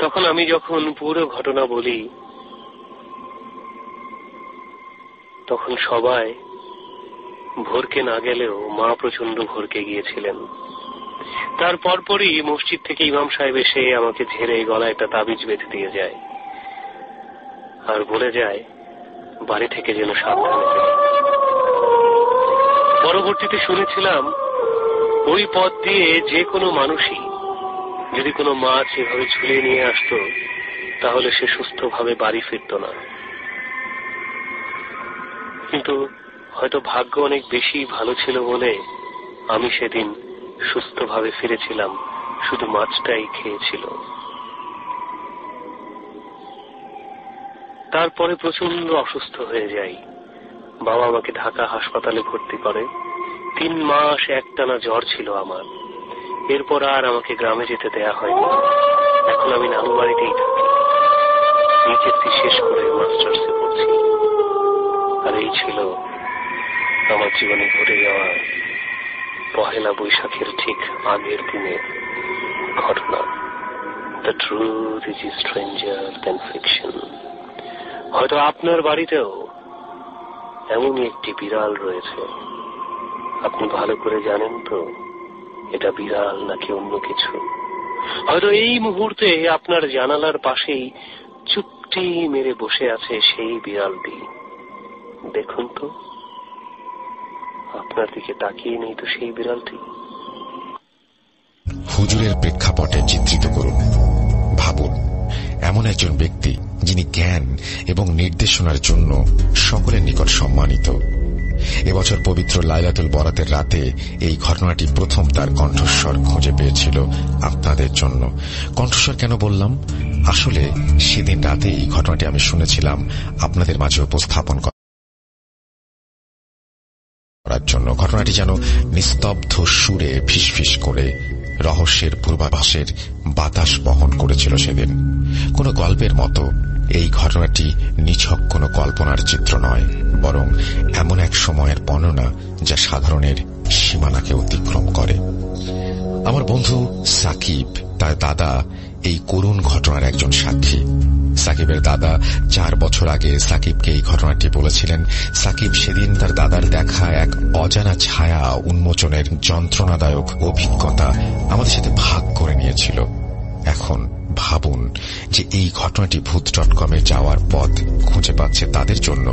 তখন আমি যখন পুরো ঘটনা বলি তখন সবাই ভরকে না গেলেও মা প্রচন্ড ভরকে গিয়েছিলেন। তার পরপরই মসজিদ থেকে ইমাম সাহেব এসে আমাকে ঝেড়ে গলায় একটা তাবিজ বেঁধে দিয়ে যায় আর বলে যায় বাড়ি থেকে যেন সাবধানে যাই। পরবর্তীতে শুনেছিলাম ওই পথ দিয়ে যে কোনো মানুষই যদি কোনো মাছ এভাবে ঝুলিয়ে নিয়ে আসতো তাহলে সে সুস্থভাবে বাড়ি ফিরত না। কিন্তু হয়তো ভাগ্য অনেক বেশি ভালো ছিল বলে আমি সেদিন সুস্থভাবে ফিরেছিলাম, শুধু মাছটাই খেয়েছিল। তারপরে প্রচন্ড অসুস্থ হয়ে যাই। বাবা আমাকে ঢাকা হাসপাতালে ভর্তি করে। 3 মাস একটানা জ্বর ছিল আমার। এরপর আর আমাকে গ্রামে যেতে দেয়া হয়নি। এখন আমি নানু বাড়িতেই থাকি। নিচেরটি শেষ করে মাস্টার্সে পড়ছি। আর এই ছিল আমার জীবনে ঘটে যাওয়া পহেলা বৈশাখের ঠিক আগের দিনের ঘটনা। The truth is stranger than fiction. হয়তো আপনার বাড়িতেও এমনই একটি বিড়াল রয়েছে। আপনি ভালো করে জানেন তো এটা বিড়াল নাকি অন্য কিছু। হয়তো এই মুহূর্তে আপনার জানালার পাশেই চুপটি মেরে বসে আছে সেই বিড়ালটি। দেখুন তো, আপনার দিকে তাকিয়ে নেই তো সেই বিড়ালটি? হুজুরের প্রেক্ষাপটে চিত্রিত করুন। ভাবুন, এমন একজন ব্যক্তি যিনি জ্ঞান এবং নির্দেশনার জন্য সকলের নিকট সম্মানিত। এবছর পবিত্র লাইলাতুল বরাতের রাতে এই ঘটনাটি প্রথম তার কণ্ঠস্বর খুঁজে পেয়েছিল আপনাদের জন্য। কণ্ঠস্বর কেন বললাম? আসলে সেদিন রাতে এই ঘটনাটি আমি শুনেছিলাম আপনাদের মাঝে উপস্থাপন করার জন্য। ঘটনাটি যেন নিস্তব্ধ সুরে ফিসফিস করে রহস্যের পূর্বাভাসের বাতাস বহন করেছিল সেদিন। কোনো গল্পের মতো এই ঘটনাটি নিছক কোনো কল্পনার চিত্র নয়, বরং এমন এক সময়ের বর্ণনা যা সাধারণের সীমানাকে অতিক্রম করে। আমার বন্ধু সাকিব, তার দাদা এই করুণ ঘটনার একজন সাক্ষী। সাকিবের দাদা 4 বছর আগে সাকিবকে এই ঘটনাটি বলেছিলেন। সাকিব সেদিন তার দাদার দেখা এক অজানা ছায়া উন্মোচনের যন্ত্রণাদায়ক অভিজ্ঞতা আমাদের সাথে ভাগ করে নিয়েছিল। এখন ভাবুন যে এই ঘটনাটি ভূত.com যাওয়ার পথ খুঁজে পাচ্ছে তাদের জন্য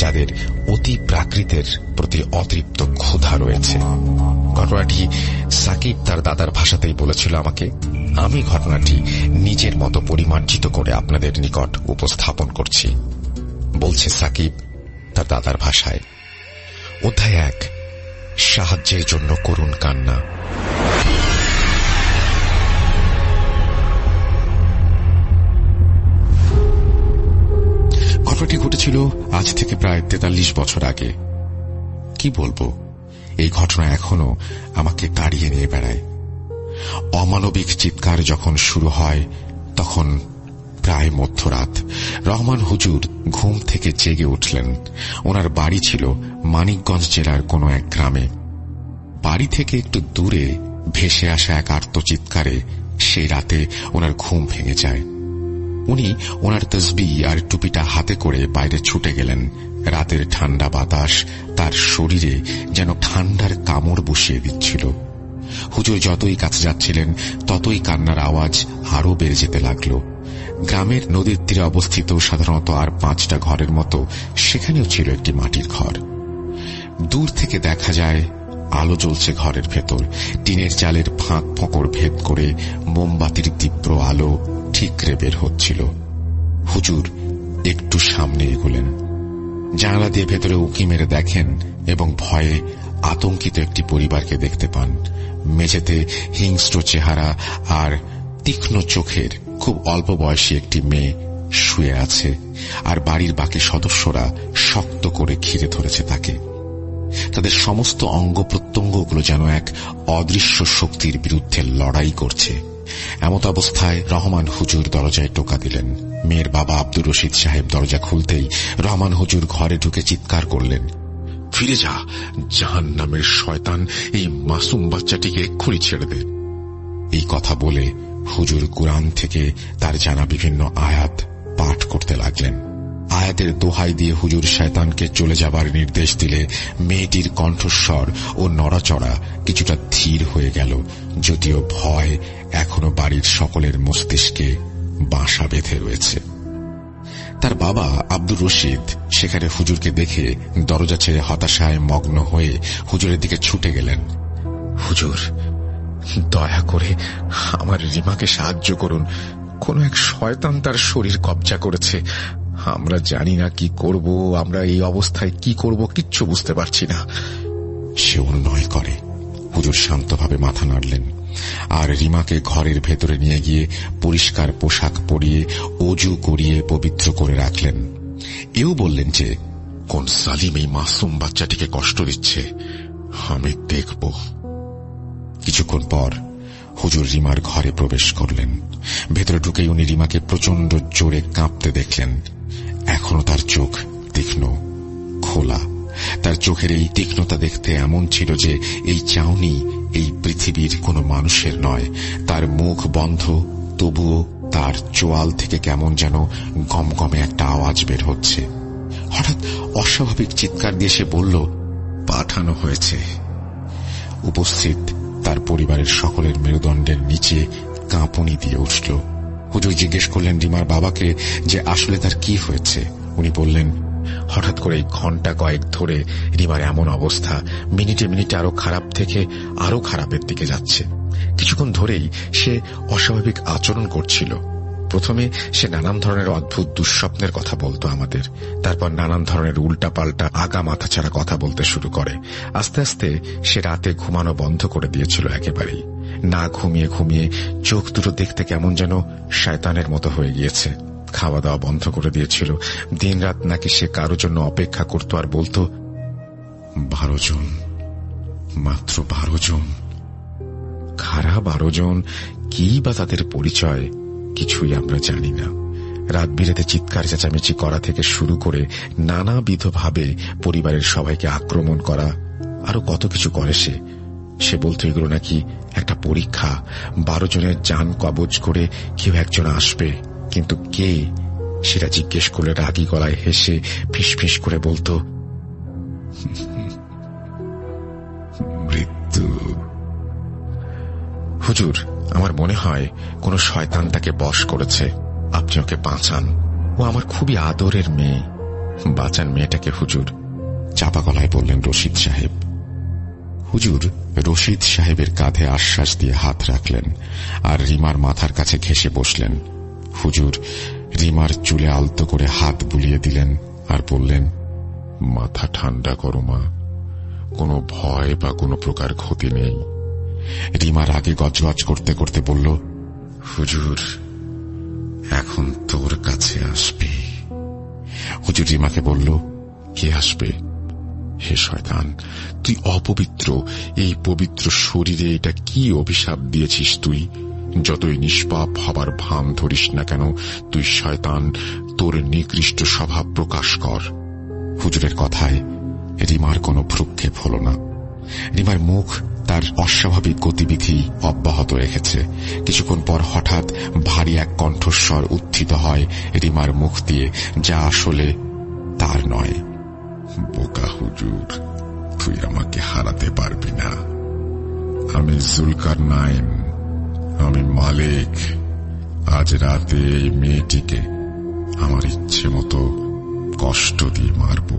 যাদের অতি প্রাকৃতের প্রতি অতৃপ্ত ক্ষুধা রয়েছে। ঘটনাটি সাকিব তার দাদার ভাষাতেই বলেছিল আমাকে। আমি ঘটনাটি নিজের মতো পরিমার্জিত করে আপনাদের নিকট উপস্থাপন করছি। বলছে সাকিব তার দাদার ভাষায়। অধ্যায় 1, সাহায্যের জন্য করুণ কান্না। ঘটনাটি ঘটেছিল আজ থেকে প্রায় 43 বছর আগে। কি বলবো, এই ঘটনা এখনো আমাকে তাড়িয়ে নিয়ে বেড়ায়। অমানবিক চিৎকার যখন শুরু হয় তখন প্রায় মধ্যরাত। রহমান হুজুর ঘুম থেকে জেগে উঠলেন। ওনার বাড়ি ছিল মানিকগঞ্জ জেলার কোনো এক গ্রামে। বাড়ি থেকে একটু দূরে ভেসে আসা এক আর্তচিৎকারে সেই রাতে ওনার ঘুম ভেঙে যায়। উনি ওনার তসবিহ আর টুপিটা হাতে করে বাইরে ছুটে গেলেন। রাতের ঠান্ডা বাতাস তার শরীরে যেন ঠান্ডার কামড় বসিয়ে দিচ্ছিল। হুজুর যতই কাছে যাচ্ছিলেন ততই কান্নার আওয়াজ আরো বেড়ে যেতে লাগল। গ্রামের নদীর তীরে অবস্থিত সাধারণত আর 5টা ঘরের মতো সেখানেও ছিল একটি মাটির ঘর। দূর থেকে দেখা যায় আলো জ্বলছে ঘরের ভেতর। টিনের চালের ফাঁক ফোকর ভেদ করে মোমবাতির তীব্র আলো ঠিকরে বের হচ্ছিল। হুজুর একটু সামনে এগোলেন। জানালা দিয়ে ভেতরে উঁকি মেরে দেখেন এবং ভয়ে আতঙ্কিত একটি পরিবারকে দেখতে পান। মেঝেতে হিংস্র চেহারা আর তীক্ষ্ণ চোখের খুব অল্প বয়সী একটি মেয়ে শুয়ে আছে, আর বাড়ির বাকি সদস্যরা শক্ত করে ঘিরে ধরেছে তাকে। তাদের সমস্ত অঙ্গ প্রত্যঙ্গগুলো যেন এক অদৃশ্য শক্তির বিরুদ্ধে লড়াই করছে। এমত অবস্থায় রহমান হুজুর দরজায় টোকা দিলেন। মেয়ের বাবা আব্দুর রশিদ সাহেব দরজা খুলতেই রহমান হুজুর ঘরে ঢুকে চিৎকার করলেন, ফিরে যা জাহান্নামের শয়তান, এই মাসুম বাচ্চাটিকে এক্ষুনি ছেড়ে দে। এই কথা বলে হুজুর কুরআন থেকে তার জানা বিভিন্ন আয়াত পাঠ করতে লাগলেন। আয়াতের দোহাই দিয়ে হুজুর শয়তানকে চলে যাবার নির্দেশ দিলে মেয়েটির কণ্ঠস্বর ও নড়াচড়া কিছুটা ধীর হয়ে গেল, যদিও ভয় এখনো বাড়ির সকলের মস্তিষ্কে বাসা বেঁধে রয়েছে। তার বাবা আব্দুর রশিদ সেখানে হুজুরকে দেখে দরজা ছেড়ে হতাশায় মগ্ন হয়ে হুজুরের দিকে ছুটে গেলেন। হুজুর, দয়া করে আমার রিমাকে সাহায্য করুন। কোন এক শয়তান তার শরীর কবজা করেছে। আমরা জানি না কি করব, আমরা এই অবস্থায় কি করব কিচ্ছু বুঝতে পারছি না। সে অনুনয় করে। হুজুর শান্তভাবে মাথা নাড়লেন আর রিমাকে ঘরের ভেতরে নিয়ে গিয়ে পরিষ্কার পোশাক পরিয়ে অজু করিয়ে পবিত্র করে রাখলেন। এও বললেন যে কোন সালিম এই মাসুম বাচ্চাটিকে কষ্ট দিচ্ছে, আমি দেখব। কিছুক্ষণ পর হুজুর রিমার ঘরে প্রবেশ করলেন। ভেতরে ঢুকেই উনি রিমাকে প্রচন্ড জোরে কাঁপতে দেখলেন। এখনো তার চোখ তীক্ষ্ণ, খোলা। তার চোখের এই তীক্ষ্ণতা দেখতে এমন ছিল যে এই চাউনি এই পৃথিবীর কোনো মানুষের নয়। তার মুখ বন্ধ, তবুও তার চোয়াল থেকে কেমন যেন গমগমে একটা আওয়াজ বের হচ্ছে। হঠাৎ অস্বাভাবিক চিৎকার দিয়ে সে বলল, পাঠানো হয়েছে। উপস্থিত তার পরিবারের সকলের মেরুদণ্ডের নিচে কাঁপুনি দিয়ে উঠল। হুজুর জিজ্ঞেস করলেন রিমার বাবাকে যে আসলে তার কি হয়েছে। উনি বললেন, হঠাৎ করে ঘন্টা কয়েক ধরে রিমার এমন অবস্থা, মিনিটে মিনিটে আরো খারাপ থেকে আরো খারাপের দিকে যাচ্ছে। কিছুক্ষণ ধরেই সে অস্বাভাবিক আচরণ করছিল। প্রথমে সে নানান ধরনের অদ্ভুত দুঃস্বপ্নের কথা বলতো আমাদের, তারপর নানান ধরনের উল্টাপাল্টা আগা মাথা ছাড়া কথা বলতে শুরু করে। আস্তে আস্তে সে রাতে ঘুমানো বন্ধ করে দিয়েছিল একেবারেই। না ঘুমিয়ে ঘুমিয়ে চোখ দুটো দেখতে কেমন যেন শয়তানের মতো হয়ে গিয়েছে। খাওয়া দাওয়া বন্ধ করে দিয়েছিল। দিনরাত নাকি সে কারো জন্য অপেক্ষা করত আর বলতো 12 জন, মাত্র 12 জন। কারা 12 জন, কি বা তাদের পরিচয়, কিছুই আমরা জানি না। রাত বিরেতে চিৎকার চেঁচামেচি করা থেকে শুরু করে নানাবিধভাবে পরিবারের সবাইকে আক্রমণ করা, আরো কত কিছু করে সে বলতো এগুলো নাকি একটা পরীক্ষা। 12 জনের জান কবজ করে কেউ একজন আসবে, কিন্তু কে সেটা জিজ্ঞেস করলে রাগী গলায় হেসে ফিসফিস করে বলতো মৃত্যু। হুজুর, আমার মনে হয় কোন শয়তান তাকে বশ করেছে, আপনি ওকে বাঁচান। ও আমার খুবই আদরের মেয়ে, বাঁচান মেয়েটাকে হুজুর, চাপা গলায় বললেন রশিদ সাহেব। হুজুর রশিদ সাহেবের কাঁধে আশ্বাস দিয়ে হাত রাখলেন আর রিমার মাথার কাছে ঘেঁষে বসলেন। হুজুর রিমার চুলে আলতো করে হাত বুলিয়ে দিলেন আর বললেন, মাথা ঠান্ডা করো মা, কোনো ভয় বা কোনো প্রকার ক্ষতি নেই। রিমার আগে গজগজ করতে করতে বলল, হুজুর এখন তোর কাছে আসবে। হুজুর রিমাকে বলল, কে আসবে? হে শয়তান, তুই অপবিত্র। এই পবিত্র শরীরে এটা কি অভিশাপ দিয়েছিস তুই? যতই নিষ্পাপ হবার ভান ধরিস না কেন, তুই শয়তান, তোর নিকৃষ্ট স্বভাব প্রকাশ কর। হুজুরের কথায় রিমার কোনো ভ্রুক্ষেপ হল না। রিমার মুখ তার অস্বাভাবিক গতিবিধি অব্যাহত রেখেছে। কিছুক্ষণ পর হঠাৎ ভারী এক কণ্ঠস্বর উত্থিত হয় রিমার মুখ দিয়ে, যা আসলে তার নয়। বোকা হুজুর, তুই আমাকে হারাতে পারবি না। আমি জুলকারনাইন, আমি মালিক। আজ রাতে এই মেয়েটিকে আমার ইচ্ছে মতো কষ্ট দিয়ে মারব।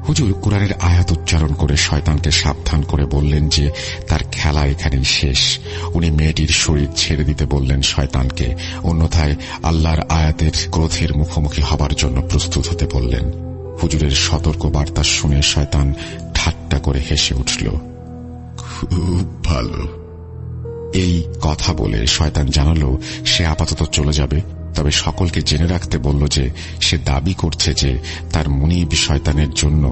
হুজুর কোরআনের আয়াত উচ্চারণ করে শয়তানকে সাবধান করে বললেন যে তার খেলা এখানেই শেষ। উনি মেয়েটির শরীর ছেড়ে দিতে বললেন শয়তানকে, অন্যথায় আল্লাহর আয়াতের ক্রোধের মুখোমুখি হবার জন্য প্রস্তুত হতে বললেন। হুজুরের সতর্ক বার্তা শুনে শয়তান ঠাট্টা করে হেসে উঠল। খুব ভালো। এই কথা বলে শয়তান জানালো সে আপাতত চলে যাবে, তবে সকলকে জেনে রাখতে বলল যে সে দাবি করছে যে তার মুনিব শয়তানের জন্য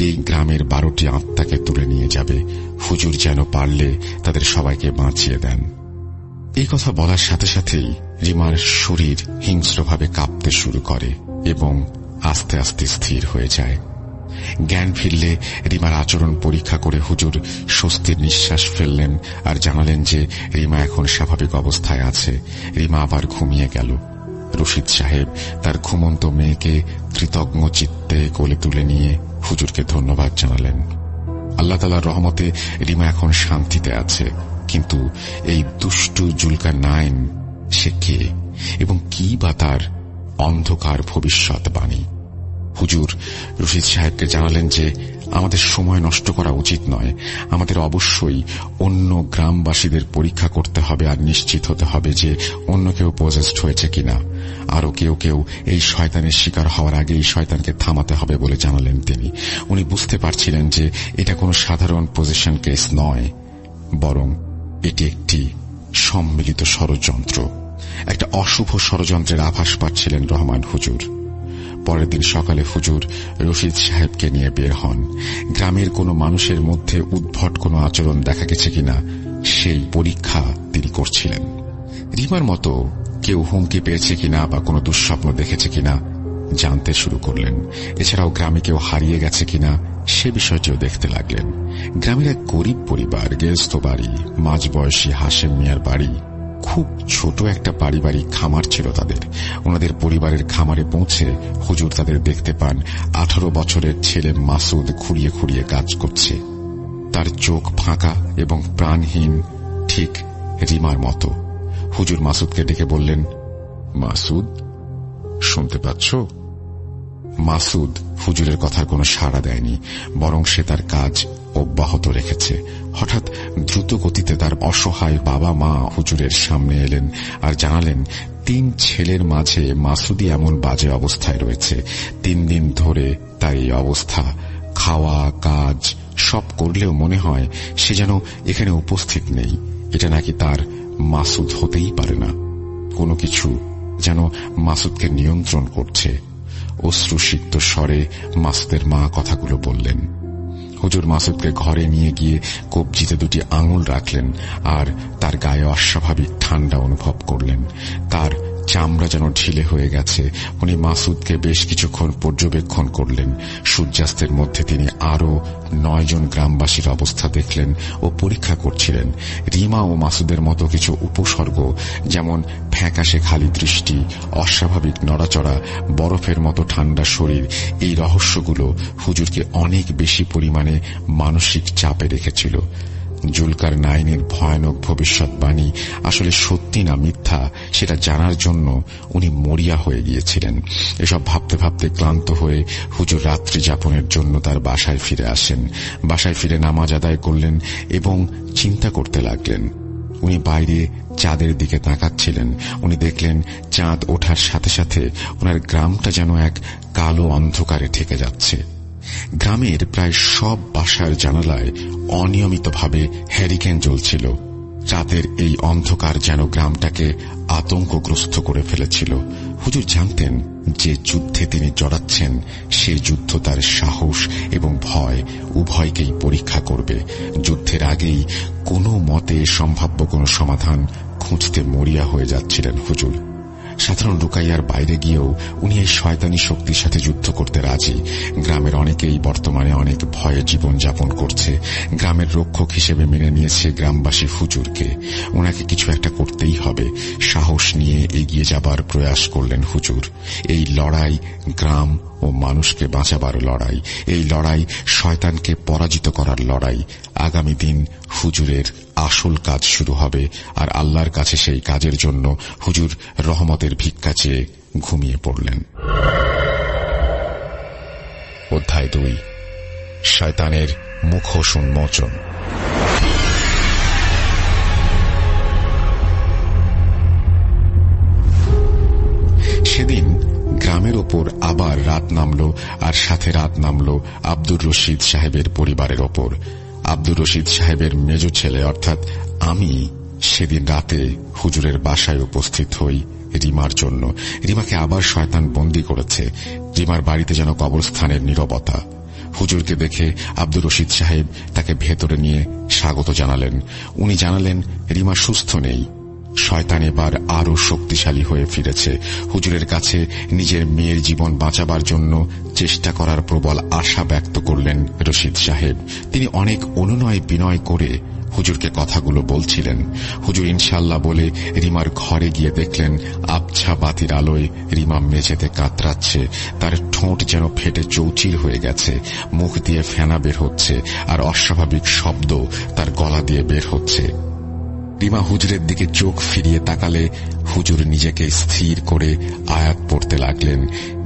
এই গ্রামের 12টি আত্মাকে তুলে নিয়ে যাবে। হুজুর যেন পারলে তাদের সবাইকে বাঁচিয়ে দেন। এই কথা বলার সাথে সাথেই রিমার শরীর হিংস্রভাবে কাঁপতে শুরু করে এবং আস্তে আস্তে স্থির হয়ে যায়। জ্ঞান ফিরলে রিমার আচরণ পরীক্ষা করে হুজুর স্বস্তির নিঃশ্বাস ফেললেন আর জানালেন যে রিমা এখন স্বাভাবিক অবস্থায় আছে। রিমা আবার ঘুমিয়ে গেল। রশিদ সাহেব তার ঘুমন্ত মেয়েকে কৃতজ্ঞ চিত্তে কোলে তুলে নিয়ে হুজুরকে ধন্যবাদ জানালেন। আল্লাহ তাআলার রহমতে রিমা এখন শান্তিতে আছে। কিন্তু এই দুষ্টু জুলকারনাইন সে কে এবং কি বা তার অন্ধকার ভবিষ্যৎবাণী? হুজুর রশিদ সাহেবকে জানালেন যে আমাদের সময় নষ্ট করা উচিত নয়। আমাদের অবশ্যই অন্য গ্রামবাসীদের পরীক্ষা করতে হবে আর নিশ্চিত হতে হবে যে অন্য কেউ পজেসড হয়েছে কিনা। আরো কেউ কেউ এই শয়তানের শিকার হওয়ার আগেই শয়তানকে থামাতে হবে বলে জানালেন তিনি। উনি বুঝতে পারছিলেন যে এটা কোনো সাধারণ পজিশন কেস নয়, বরং এটি একটি সম্মিলিত ষড়যন্ত্র। একটা অশুভ ষড়যন্ত্রের আভাস পাচ্ছিলেন রহমান হুজুর। পরের দিন সকালে হুজুর রশিদ সাহেবকে নিয়ে বের হন। গ্রামের কোনো মানুষের মধ্যে উদ্ভট কোনো আচরণ দেখা গেছে কিনা সেই পরীক্ষা তিনি করছিলেন। রিমার মতো কেউ হুমকি পেয়েছে কিনা বা কোনো দুঃস্বপ্ন দেখেছে কিনা জানতে শুরু করলেন। এছাড়াও গ্রামে কেউ হারিয়ে গেছে কিনা সে বিষয়টিও দেখতে লাগলেন। গ্রামের এক গরিব পরিবার, গেরস্থ বাড়ি, মাঝবয়সী হাশেম মিয়ার বাড়ি। খুব ছোট একটা পারিবারিক খামার ছিল তাদের। ওনাদের পরিবারের খামারে পৌঁছে হুজুর তাদের দেখতে পান 18 বছরের ছেলে মাসুদ খুঁড়িয়ে খুঁড়িয়ে কাজ করছে। তার চোখ ফাঁকা এবং প্রাণহীন, ঠিক রিমার মতো। হুজুর মাসুদকে ডেকে বললেন, মাসুদ, শুনতে পাচ্ছ? মাসুদ হুজুরের কথার কোনো সাড়া দেয়নি, বরং সে তার কাজ অব্যাহত রেখেছে। হঠাৎ দ্রুত গতিতে তার অসহায় বাবা মা হুজুরের সামনে এলেন আর জানালেন 3 ছেলের মাঝে মাসুদই এমন বাজে অবস্থায় রয়েছে। 3 দিন ধরে তার এই অবস্থা। খাওয়া, কাজ সব করলেও মনে হয় সে যেন এখানে উপস্থিত নেই। এটা নাকি তার মাসুদ হতেই পারে না। কোনো কিছু যেন মাসুদকে নিয়ন্ত্রণ করছে। অশ্রুসিক্ত স্বরে মাসুদের মা কথাগুলো বললেন। হুজুর মাসুদকে ঘরে নিয়ে গিয়ে কবজিতে 2টি আঙুল রাখলেন আর তার গায়ে অস্বাভাবিক ঠান্ডা অনুভব করলেন। তার চামড়া যেন ঢিলে হয়ে গেছে। উনি মাসুদকে বেশ কিছুক্ষণ পর্যবেক্ষণ করলেন। সূর্যাস্তের মধ্যে তিনি আরো 9 জন গ্রামবাসীর অবস্থা দেখলেন ও পরীক্ষা করছিলেন। রিমা ও মাসুদের মতো কিছু উপসর্গ, যেমন ফ্যাকাশে খালি দৃষ্টি, অস্বাভাবিক নড়াচড়া, বরফের মতো ঠান্ডা শরীর, এই রহস্যগুলো হুজুরকে অনেক বেশি পরিমাণে মানসিক চাপে রেখেছিল। জুলকারনাইনের ভয়ানক ভবিষ্যৎবাণী আসলে সত্যি না মিথ্যা সেটা জানার জন্য উনি মরিয়া হয়ে গিয়েছিলেন। এসব ভাবতে ভাবতে ক্লান্ত হয়ে হুজুর রাত্রি যাপনের জন্য তার বাসায় ফিরে আসেন। বাসায় ফিরে নামাজ আদায় করলেন এবং চিন্তা করতে লাগলেন। উনি বাইরে চাঁদের দিকে তাকাচ্ছিলেন। উনি দেখলেন চাঁদ ওঠার সাথে সাথে ওনার গ্রামটা যেন এক কালো অন্ধকারে ঠেকে যাচ্ছে। গ্রামের প্রায় সব বাসার জানালায় অনিয়মিতভাবে হ্যারিকেন জ্বলছিল। রাতের এই অন্ধকার যেন গ্রামটাকে আতঙ্কগ্রস্ত করে ফেলেছিল। হুজুর জানতেন যে যুদ্ধে তিনি জড়াচ্ছেন সেই যুদ্ধ তার সাহস এবং ভয় উভয়কেই পরীক্ষা করবে। যুদ্ধের আগেই কোনো মতে সম্ভাব্য কোনো সমাধান খুঁজতে মরিয়া হয়ে যাচ্ছিলেন হুজুর। সাধারণ রুকাইয়ার বাইরে গিয়েও উনি এই শয়তানি শক্তির সাথে যুদ্ধ করতে রাজি। গ্রামের অনেকেই বর্তমানে অনেক ভয়ে জীবনযাপন করছে। গ্রামের রক্ষক হিসেবে মেনে নিয়েছে গ্রামবাসী হুজুরকে। ওনাকে কিছু একটা করতেই হবে। সাহস নিয়ে এগিয়ে যাবার প্রয়াস করলেন হুজুর। এই লড়াই গ্রাম ও মানুষকে বাঁচাবার লড়াই, এই লড়াই শয়তানকে পরাজিত করার লড়াই। আগামী দিন হুজুরের আসল কাজ শুরু হবে, আর আল্লাহর কাছে সেই কাজের জন্য হুজুর রহমতের ভিক্ষা চেয়ে ঘুমিয়ে পড়লেন। অধ্যায় 2, শয়তানের মুখোশ উন্মোচন। সেদিন গ্রামের ওপর আবার রাত নামল, আর সাথে রাত নামল আব্দুর রশিদ সাহেবের পরিবারের ওপর। আব্দুর রশিদ সাহেবের মেজ ছেলে অর্থাৎ আমি সেদিন রাতে হুজুরের বাসায় উপস্থিত হই রিমার জন্য। রিমাকে আবার শয়তান বন্দী করেছে। রিমার বাড়িতে যেন কবরস্থানের নীরবতা। হুজুরকে দেখে আব্দুর রশিদ সাহেব তাকে ভেতরে নিয়ে স্বাগত জানালেন। উনি জানালেন রিমা সুস্থ নেই, শয়তান এবার আরো শক্তিশালী হয়ে ফিরেছে। হুজুরের কাছে নিজের মেয়ের জীবন বাঁচাবার জন্য চেষ্টা করার প্রবল আশা ব্যক্ত করলেন রশিদ সাহেব। তিনি অনেক অনুনয় বিনয় করে হুজুরকে কথাগুলো বলছিলেন। হুজুর ইনশাল্লাহ বলে রিমার ঘরে গিয়ে দেখলেন আবছা বাতির আলোয় রিমা মেঝেতে কাতরাচ্ছে। তার ঠোঁট যেন ফেটে চৌচির হয়ে গেছে, মুখ দিয়ে ফেনা বের হচ্ছে, আর অস্বাভাবিক শব্দ তার গলা দিয়ে বের হচ্ছে। রিমা হুজুরের দিকে চোখ ফিরিয়ে তাকালে হুজুর নিজেকে স্থির করে আয়াত পড়তে লাগলেন।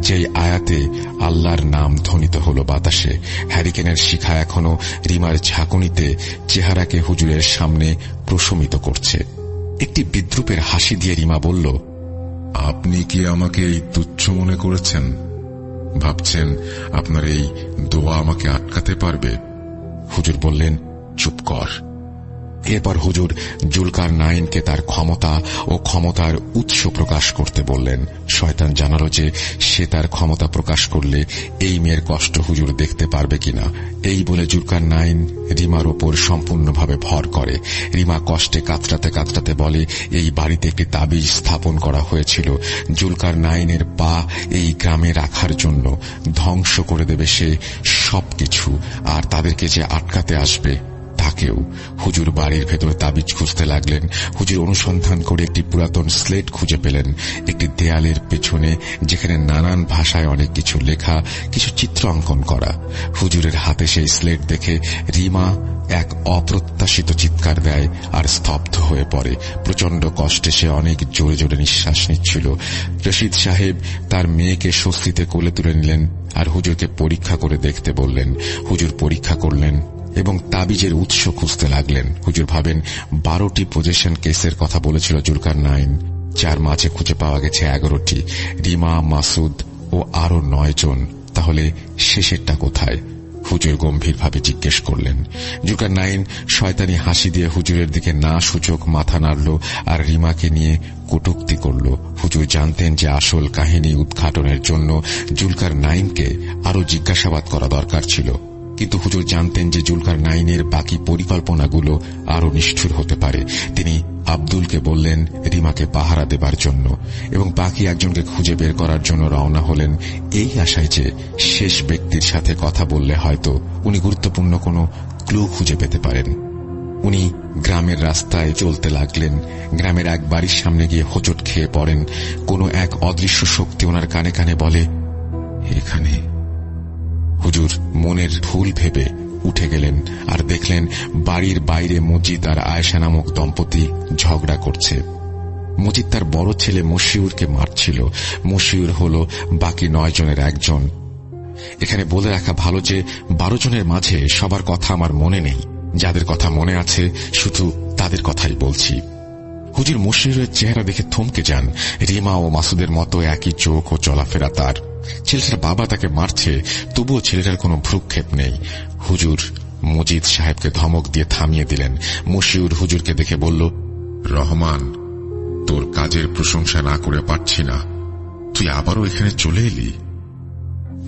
যেই আয়াতে আল্লাহর নাম ধ্বনিত হল বাতাসে। হ্যারিকেনের শিখা এখনো রিমার ঝাঁকুনিতে চেহারাকে হুজুরের সামনে প্রশমিত করছে। একটি বিদ্রুপের হাসি দিয়ে রিমা বলল, আপনি কি আমাকে এই তুচ্ছ মনে করেছেন? ভাবছেন আপনার এই দোয়া আমাকে আটকাতে পারবে? হুজুর বললেন, চুপ কর। এরপর হুজুর জুলকার নাইনকে তার ক্ষমতা ও ক্ষমতার উৎস প্রকাশ করতে বললেন। শয়তান জানালো যে সে তার ক্ষমতা প্রকাশ করলে এই মেয়ের কষ্ট হুজুর দেখতে পারবে কিনা। এই বলে জুলকার নাইন রিমার ওপর সম্পূর্ণভাবে ভর করে। রিমা কষ্টে কাতরাতে কাতরাতে বলে, এই বাড়িতে একটি তাবিজ স্থাপন করা হয়েছিল। জুলকার নাইনের পা এই গ্রামে রাখার জন্য। ধ্বংস করে দেবে সে সবকিছু, আর তাদেরকে যে আটকাতে আসবে তাকেও। হুজুর বাড়ির ভেতর তাবিজ খুঁজতে লাগলেন। হুজুর অনুসন্ধান করে একটি পুরাতন স্লেট খুঁজে পেলেন একটি দেয়ালের পেছনে, যেখানে নানান ভাষায় অনেক কিছু লেখা, কিছু চিত্র অঙ্কন করা। হুজুরের হাতে সেই স্লেট দেখে রিমা এক অপ্রত্যাশিত চিৎকার দেয় আর স্তব্ধ হয়ে পড়ে। প্রচন্ড কষ্টে সে অনেক জোরে জোরে নিঃশ্বাস নিচ্ছিল। রশিদ সাহেব তার মেয়েকে স্বস্তিতে কোলে তুলে নিলেন আর হুজুরকে পরীক্ষা করে দেখতে বললেন। হুজুর পরীক্ষা করলেন এবং তাবিজের উৎস খুঁজতে লাগলেন। হুজুর ভাবেন 12টি পজেশন কেসের কথা বলেছিল জুলকার নাইন, যার মাঝে খুঁজে পাওয়া গেছে 11টি। রিমা, মাসুদ ও আরো 9 জন। তাহলে শেষেরটা কোথায়? হুজুর গম্ভীরভাবে জিজ্ঞেস করলেন। জুলকার নাইন শয়তানি হাসি দিয়ে হুজুরের দিকে না সূচক মাথা নাড়ল আর রিমাকে নিয়ে কটূক্তি করল। হুজুর জানতেন যে আসল কাহিনী উদ্ঘাটনের জন্য জুলকার নাইনকে আরো জিজ্ঞাসাবাদ করা দরকার ছিল, কিন্তু হুজুর জানতেন যে জুলকার নাইনের বাকি পরিকল্পনাগুলো আরো নিষ্ঠুর হতে পারে। তিনি আব্দুলকে বললেন রিমাকে পাহারা দেবার জন্য এবং বাকি একজনকে খুঁজে বের করার জন্য রওনা হলেন, এই আশায় যে শেষ ব্যক্তির সাথে কথা বললে হয়তো উনি গুরুত্বপূর্ণ কোনো ক্লু খুঁজে পেতে পারেন। উনি গ্রামের রাস্তায় চলতে লাগলেন। গ্রামের এক বাড়ির সামনে গিয়ে হোঁচট খেয়ে পড়েন। কোনো এক অদৃশ্য শক্তি ওনার কানে কানে বলে, এখানে। হুজুর মনের ভুল ভেবে উঠে গেলেন আর দেখলেন বাড়ির বাইরে মজিদ আর আয়েশা নামক দম্পতি ঝগড়া করছে। মজিদ তার বড় ছেলে মশিউরকে মারছিল। মশিউর হল বাকি 9 জনের একজন। এখানে বলে রাখা ভালো যে 12 জনের মাঝে সবার কথা আমার মনে নেই। যাদের কথা মনে আছে শুধু তাদের কথাই বলছি। হুজুর মশিউরের চেহারা দেখে থমকে যান। রিমা ও মাসুদের মতো একই চোখ ও চলাফেরা তার। ছেলেটার বাবা তাকে মারছে, তবুও ছেলেটার কোনো ভ্রুক্ষেপ নেই। হুজুর মজিদ সাহেবকে ধমক দিয়ে থামিয়ে দিলেন। মশিউর হুজুরকে দেখে বলল, রহমান, তোর কাজের প্রশংসা না করে পারছি না, তুই আবারও এখানে চলে এলি?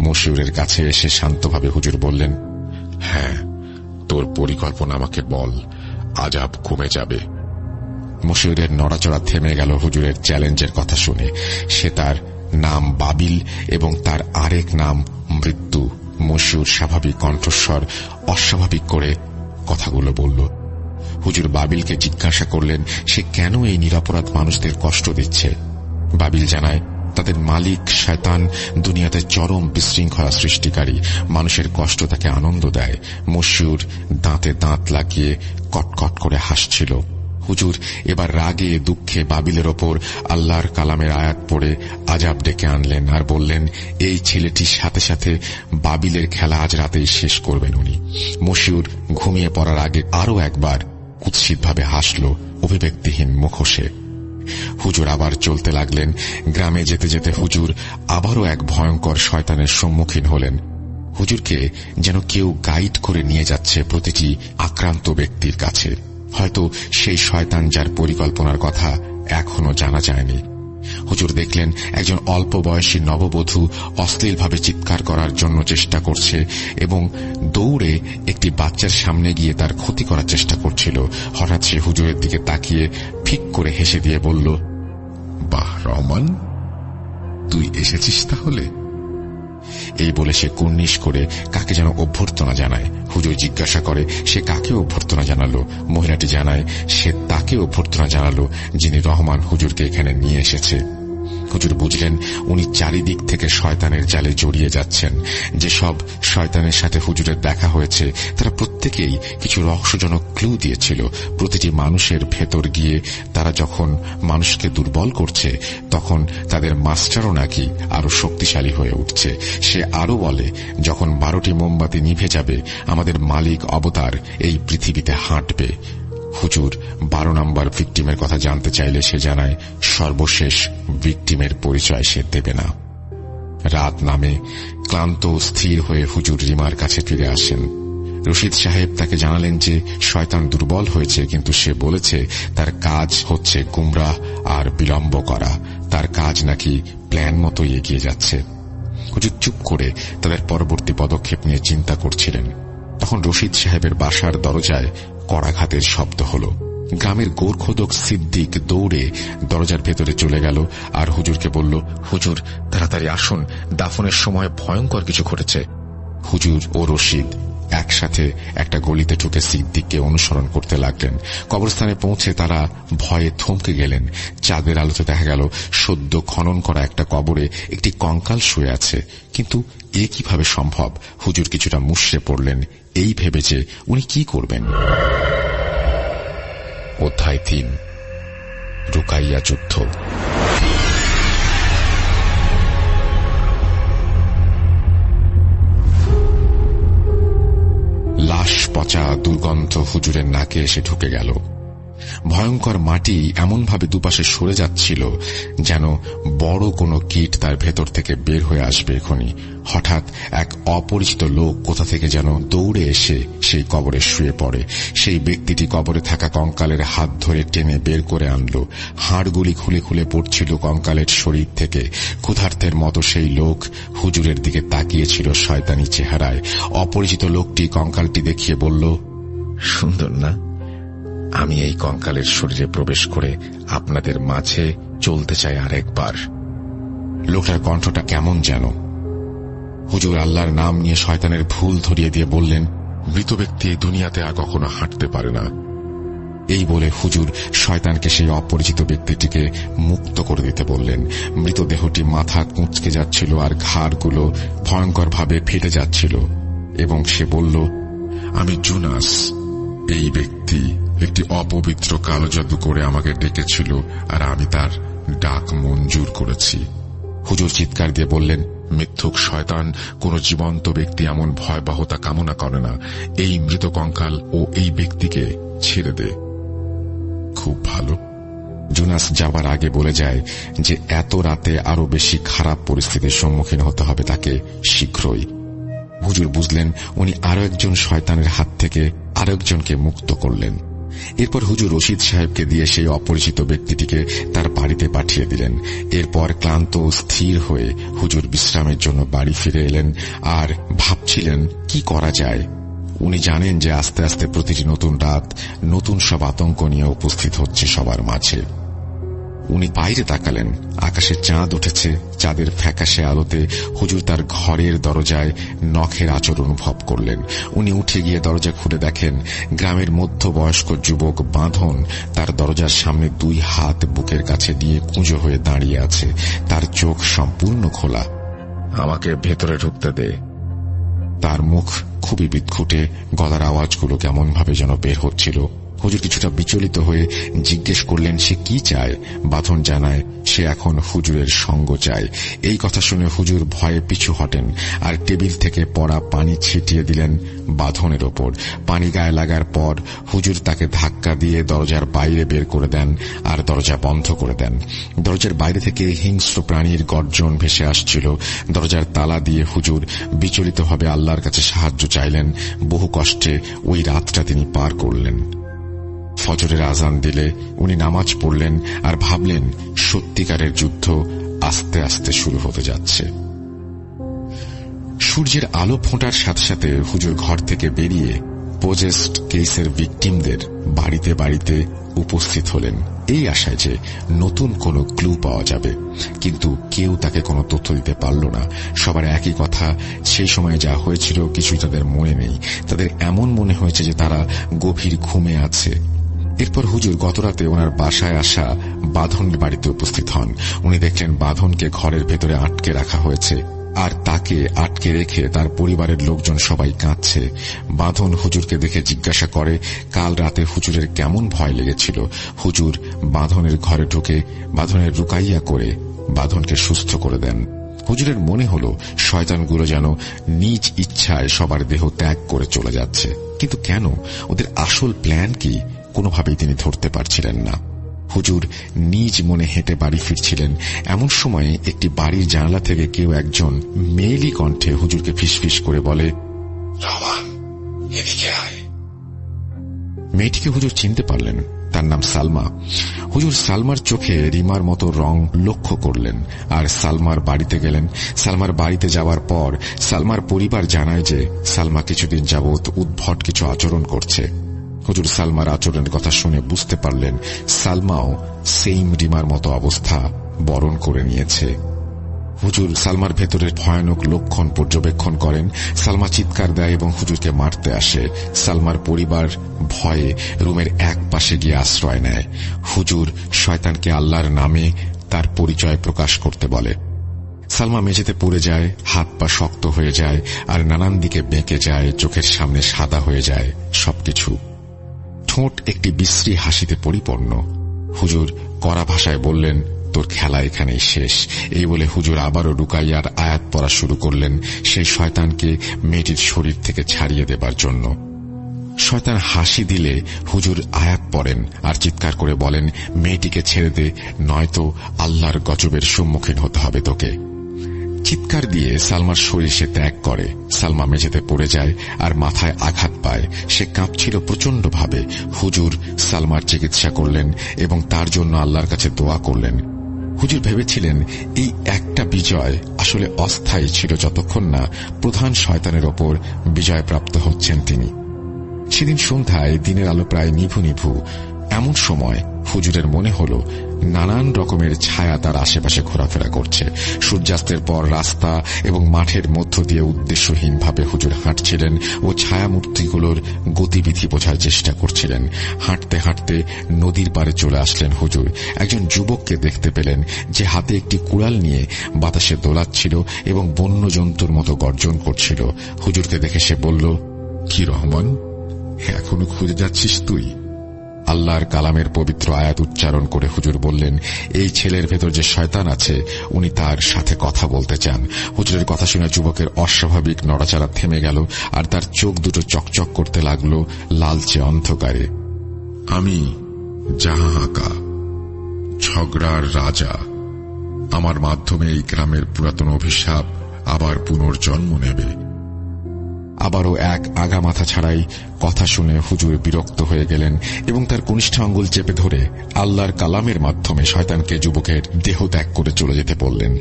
মশিউরের কাছে এসে শান্তভাবে হুজুর বললেন, হ্যাঁ, তোর পরিকল্পনা আমাকে বল, আজাব কমে যাবে। মশিউরের নড়াচড়া থেমে গেল হুজুরের চ্যালেঞ্জের কথা শুনে। সে তার নাম বাবিল এবং তার আরেক নাম মৃত্যু। মশিউর স্বাভাবিক কণ্ঠস্বর অস্বাভাবিক করে কথাগুলো বলল। হুজুর বাবিলকে জিজ্ঞাসা করলেন সে কেন এই নিরপরাধ মানুষদের কষ্ট দিচ্ছে। বাবিল জানায় তাদের মালিক শয়তান দুনিয়াতে চরম বিশৃঙ্খলা সৃষ্টিকারী, মানুষের কষ্ট তাকে আনন্দ দেয়। মশিউর দাঁতে দাঁত লাগিয়ে কটকট করে হাসছিল। হুজুর এবার রাগে দুঃখে বাবিলের ওপর আল্লাহর কালামের আয়াত পড়ে আজাব ডেকে আনলেন আর বললেন, এই ছেলেটির সাথে সাথে বাবিলের খেলা আজ রাতেই শেষ করবেন উনি। মশিউর ঘুমিয়ে পড়ার আগে আরো একবার কুৎসিতভাবে হাসল অভিব্যক্তিহীন মুখোশে। হুজুর আবার চলতে লাগলেন। গ্রামে যেতে যেতে হুজুর আবারও এক ভয়ঙ্কর শয়তানের সম্মুখীন হলেন। হুজুরকে যেন কেউ গাইড করে নিয়ে যাচ্ছে প্রতিটি আক্রান্ত ব্যক্তির কাছে। হয়তো সেই শয়তান যার পরিকল্পনার কথা এখনো জানা যায়নি। হুজুর দেখলেন একজন অল্প বয়সী নববধূ অশ্লীলভাবে চিৎকার করার জন্য চেষ্টা করছে এবং দৌড়ে একটি বাচ্চার সামনে গিয়ে তার ক্ষতি করার চেষ্টা করছিল। হঠাৎ সে হুজুরের দিকে তাকিয়ে ফিক করে হেসে দিয়ে বলল, বাহ রহমান, তুই এসেছিস তাহলে? এই বলে সে কুর্নিশ করে কাকে যেন অভ্যর্থনা জানায়। হুজুর জিজ্ঞাসা করে সে কাকে অভ্যর্থনা জানালো। মহিলাটি জানায় সে তাকে অভ্যর্থনা জানালো যিনি রহমান হুজুরকে এখানে নিয়ে এসেছে। হুজুর বুঝলেন উনি চারিদিক থেকে শয়তানের জালে জড়িয়ে যাচ্ছেন। যেসব শয়তানের সাথে হুজুরের দেখা হয়েছে তারা প্রত্যেকেই কিছু রহস্যজনক ক্লু দিয়েছিল। প্রতিটি মানুষের ভেতর গিয়ে তারা যখন মানুষকে দুর্বল করছে তখন তাদের মাস্টারও নাকি আরো শক্তিশালী হয়ে উঠছে। সে আরো বলে যখন 12টি মোমবাতি নিভে যাবে আমাদের মালিক অবতার এই পৃথিবীতে হাঁটবে। হুজুর 12 নম্বর ভিকটিমের কথা জানতে চাইলে সে জানায় সর্বশেষ ভিকটিমের পরিচয় সে দেবে না। রাত নামে ক্লান্ত স্থির হয়ে হুজুর রিমার কাছে ফিরে আসেন। রশিদ সাহেব তাকে জানালেন যে শয়তান দুর্বল হয়েছে, কিন্তু সে বলেছে তার কাজ হচ্ছে গুমরাহ আর বিলম্ব করা। তার কাজ নাকি প্ল্যান মতোই এগিয়ে যাচ্ছে। হুজুর চুপ করে তাদের পরবর্তী পদক্ষেপ নিয়ে চিন্তা করছিলেন। তখন রশিদ সাহেবের বাসার দরজায় কড়াঘাতের শব্দ হল। গ্রামের গোরখোদক সিদ্দিক দৌড়ে দরজার ভেতরে চলে গেল আর হুজুরকে বলল, হুজুর তাড়াতাড়ি আসুন, দাফনের সময় ভয়ঙ্কর কিছু ঘটেছে। হুজুর ও রশিদ একসাথে একটা গলিতে ঢুকে সিদ্দিককে অনুসরণ করতে লাগলেন। কবরস্থানে পৌঁছে তারা ভয়ে থমকে গেলেন। চাঁদের আলোতে দেখা গেল সদ্য খনন করা একটা কবরে একটি কঙ্কাল শুয়ে আছে। কিন্তু এ কিভাবে সম্ভব? হুজুর কিছুটা মুষড়ে পড়লেন এই ভেবে যে উনি কি করবেন। অধ্যায় 3, রুকাইয়া যুদ্ধ। লাশ পচা দুর্গন্ধ হুজুরের নাকে এসে ঢুকে গেল। ভয়ঙ্কর মাটি এমনভাবে দুপাশে সরে যাচ্ছিল যেন বড় কোনো কীট তার ভেতর থেকে বের হয়ে আসবে এখনই। হঠাৎ এক অপরিচিত লোক কোথা থেকে যেন দৌড়ে এসে সেই কবরে শুয়ে পড়ে। সেই ব্যক্তিটি কবরে থাকা কঙ্কালের হাত ধরে টেনে বের করে আনল। হাড়গুলি খুলে খুলে পড়ছিল কঙ্কালের শরীর থেকে। ক্ষুধার্তের মতো সেই লোক হুজুরের দিকে তাকিয়েছিল শয়তানি চেহারায়। অপরিচিত লোকটি কঙ্কালটি দেখিয়ে বলল, সুন্দর না? আমি এই কঙ্কালের শরীরে প্রবেশ করে আপনাদের মাঝে চলতে চাই আরেকবার। লোকটার কণ্ঠটা কেমন যেন। হুজুর আল্লাহর নাম নিয়ে শয়তানের ভুল ধরিয়ে দিয়ে বললেন, মৃত ব্যক্তি এই দুনিয়াতে আর কখনো হাঁটতে পারে না। এই বলে হুজুর শয়তানকে সেই অপরিচিত ব্যক্তিটিকে মুক্ত করে দিতে বললেন। মৃতদেহটি মাথা কুঁচকে যাচ্ছিল আর ঘাড়গুলো ভয়ঙ্করভাবে ফেটে যাচ্ছিল এবং সে বলল, আমি জুনাস। এই ব্যক্তি একটি অপবিত্র কালো জাদু করে আমাকে ডেকেছিল আর আমি তার ডাক মঞ্জুর করেছি। হুজুর চিৎকার দিয়ে বললেন, মিথ্যুক শয়তান, কোন জীবন্ত ব্যক্তি এমন ভয়াবহতা কামনা করে না। এই মৃত কঙ্কাল ও এই ব্যক্তিকে ছেড়ে দে। খুব ভালো। জুনাস যাবার আগে বলে যায় যে এত রাতে আরো বেশি খারাপ পরিস্থিতির সম্মুখীন হতে হবে তাকে শীঘ্রই। হুজুর বুঝলেন উনি আরো একজন শয়তানের হাত থেকে আরেকজনকে মুক্ত করলেন। এরপর হুজুর রশিদ সাহেবকে দিয়ে সেই অপরিচিত ব্যক্তিটিকে তার বাড়িতে পাঠিয়ে দিলেন। এরপর ক্লান্ত ও স্থির হয়ে হুজুর বিশ্রামের জন্য বাড়ি ফিরে এলেন আর ভাবছিলেন কি করা যায়। উনি জানেন যে আস্তে আস্তে প্রতিটি নতুন রাত নতুন সব আতঙ্ক নিয়ে উপস্থিত হচ্ছে সবার মাঝে। উনি বাইরে তাকালেন, আকাশে চাঁদ উঠেছে। চাঁদের ফ্যাকাশে আলোতে হুজুর তার ঘরের দরজায় নখের আঁচড় অনুভব করলেন। উনি উঠে গিয়ে দরজা খুলে দেখেন গ্রামের মধ্যবয়স্ক যুবক বাঁধন তার দরজার সামনে 2 হাত বুকের কাছে নিয়ে কুঁজো হয়ে দাঁড়িয়ে আছে। তার চোখ সম্পূর্ণ খোলা। আমাকে ভেতরে ঢুকতে দে। তার মুখ খুবই বিদঘুটে, গলার আওয়াজগুলো কেমন ভাবে যেন বের হচ্ছিল। হুজুর কিছুটা বিচলিত হয়ে জিজ্ঞেস করলেন সে কি চায়। বাঁধন জানায় সে এখন হুজুরের সঙ্গ চায়। এই কথা শুনে হুজুর ভয়ে পিছু হটেন আর টেবিল থেকে পড়া পানি ছিটিয়ে দিলেন বাঁধনের ওপর। পানি গায়ে লাগার পর হুজুর তাকে ধাক্কা দিয়ে দরজার বাইরে বের করে দেন আর দরজা বন্ধ করে দেন। দরজার বাইরে থেকে হিংস্র প্রাণীর গর্জন ভেসে আসছিল। দরজার তালা দিয়ে হুজুর বিচলিতভাবে আল্লাহর কাছে সাহায্য চাইলেন। বহু কষ্টে ওই রাতটা তিনি পার করলেন। ফজরের আজান দিলে উনি নামাজ পড়লেন আর ভাবলেন সত্যিকারের যুদ্ধ আস্তে আস্তে শুরু হতে যাচ্ছে। সূর্যের আলো ফোঁটার সাথে সাথে হুজুর ঘর থেকে বেরিয়ে পোজেস্ট কেসের ভিকটিমদের বাড়িতে বাড়িতে উপস্থিত হলেন এই আশায় যে নতুন কোনো ক্লু পাওয়া যাবে। কিন্তু কেউ তাকে কোনো তথ্য দিতে পারল না। সবার একই কথা, সেই সময় যা হয়েছিল কিছুই তাদের মনে নেই। তাদের এমন মনে হয়েছে যে তারা গভীর ঘুমে আছে। এরপর হুজুর গতরাতে ওনার বাসায় আসা বাঁধনের বাড়িতে উপস্থিত হন। উনি দেখলেন বাঁধনকে ঘরের ভেতরে আটকে রাখা হয়েছে আর তাকে আটকে রেখে তার পরিবারের লোকজন সবাই কাঁদছে। বাঁধন হুজুরকে দেখে জিজ্ঞাসা করে কাল রাতে হুজুরের কেমন ভয় লেগেছিল। হুজুর বাঁধনের ঘরে ঢুকে বাঁধনের রুকাইয়া করে বাঁধনকে সুস্থ করে দেন। হুজুরের মনে হল শয়তানগুলো যেন নিজ ইচ্ছায় সবার দেহ ত্যাগ করে চলে যাচ্ছে। কিন্তু কেন? ওদের আসল প্ল্যান কি? কোনোভাবেই তিনি ধরতে পারছিলেন না। হুজুর নিজ মনে হেঁটে বাড়ি ফিরছিলেন। এমন সময়ে একটি বাড়ির জানালা থেকে কেউ একজন মেয়েলি কণ্ঠে হুজুরকে ফিসফিস করে বলে, রহমান, এদিকে আয়। মেয়েটিকে হুজুর চিনতে পারলেন, তার নাম সালমা। হুজুর সালমার চোখে রিমার মতো রং লক্ষ্য করলেন আর সালমার বাড়িতে গেলেন। সালমার বাড়িতে যাওয়ার পর সালমার পরিবার জানায় যে সালমা কিছুদিন যাবৎ উদ্ভট কিছু আচরণ করছে। হুজুর সালমার আচরণের কথা শুনে বুঝতে পারলেন সালমাও সেম রিমার মতো অবস্থা বরণ করে নিয়েছে। হুজুর সালমার ভেতরের ভয়ানক লক্ষণ পর্যবেক্ষণ করেন। সালমা চিৎকার দেয় এবং হুজুরকে মারতে আসে। সালমার পরিবার ভয়ে রুমের এক পাশে গিয়ে আশ্রয় নেয়। হুজুর শয়তানকে আল্লাহর নামে তার পরিচয় প্রকাশ করতে বলে। সালমা মেঝেতে পড়ে যায়, হাত পা শক্ত হয়ে যায় আর নানান দিকে বেঁকে যায়, চোখের সামনে সাদা হয়ে যায় সবকিছু। ঠোঁট একটি বিশ্রী হাসিতে পরিপূর্ণ। হুজুর কড়া ভাষায় বললেন, তোর খেলা এখানেই শেষ। এই বলে হুজুর আবারও রুকাইয়ার আয়াত পড়া শুরু করলেন সেই শয়তানকে মেয়েটির শরীর থেকে ছাড়িয়ে দেবার জন্য। শয়তান হাসি দিলে হুজুর আয়াত পড়েন আর চিৎকার করে বলেন, মেয়েটিকে ছেড়ে দে, নয়তো আল্লাহর গজবের সম্মুখীন হতে হবে তোকে। চিৎকার দিয়ে সালমার শরীর সে ত্যাগ করে। সালমা মেঝেতে পড়ে যায় আর মাথায় আঘাত পায়। সে কাঁপছিল প্রচন্ডভাবে। হুজুর সালমার চিকিৎসা করলেন এবং তার জন্য আল্লাহর কাছে দোয়া করলেন। হুজুর ভেবেছিলেন এই একটা বিজয় আসলে অস্থায়ী ছিল যতক্ষণ না প্রধান শয়তানের ওপর বিজয়প্রাপ্ত হচ্ছেন তিনি। সেদিন সন্ধ্যায় দিনের আলো প্রায় নিভু নিভু। এমন সময় হুজুরের মনে হল নানান রকমের ছায়া তার আশেপাশে ঘোরাফেরা করছে। সূর্যাস্তের পর রাস্তা এবং মাঠের মধ্য দিয়ে উদ্দেশ্যহীনভাবে হুজুর হাঁটছিলেন ও ছায়ামূর্তিগুলোর গতিবিধি বোঝার চেষ্টা করছিলেন। হাঁটতে হাঁটতে নদীর পাড়ে চলে আসলেন হুজুর। একজন যুবককে দেখতে পেলেন যে হাতে একটি কুড়াল নিয়ে বাতাসে দোলাচ্ছিল এবং বন্য জন্তুর মতো গর্জন করছিল। হুজুরকে দেখে সে বলল, কি রহমান, এখনো খুঁজে যাচ্ছিস তুই? আল্লাহর কালামের পবিত্র আয়াত উচ্চারণ করে হুজুর বললেন, এই ছেলের ভেতর যে শয়তান আছে উনি তার সাথে কথা বলতে চান। হুজুরের কথা শুনে যুবকের অস্বাভাবিক নড়াচড়া থেমে গেল আর তার চোখ দুটো চকচক করতে লাগল লালচে অন্ধকারে। আমি জাহাঁকা, ঝগড়ার রাজা। আমার মাধ্যমে এই গ্রামের পুরাতন অভিশাপ আবার পুনর্জন্ম নেবে। আবারও এক আগা মাথা ছাড়াই কথা শুনে হুজুর বিরক্ত হয়ে গেলেন এবং তার কনিষ্ঠ আঙ্গুল চেপে ধরে আল্লাহর কালামের মাধ্যমে শয়তানকে যুবকের দেহ ত্যাগ করে চলে যেতে বললেন।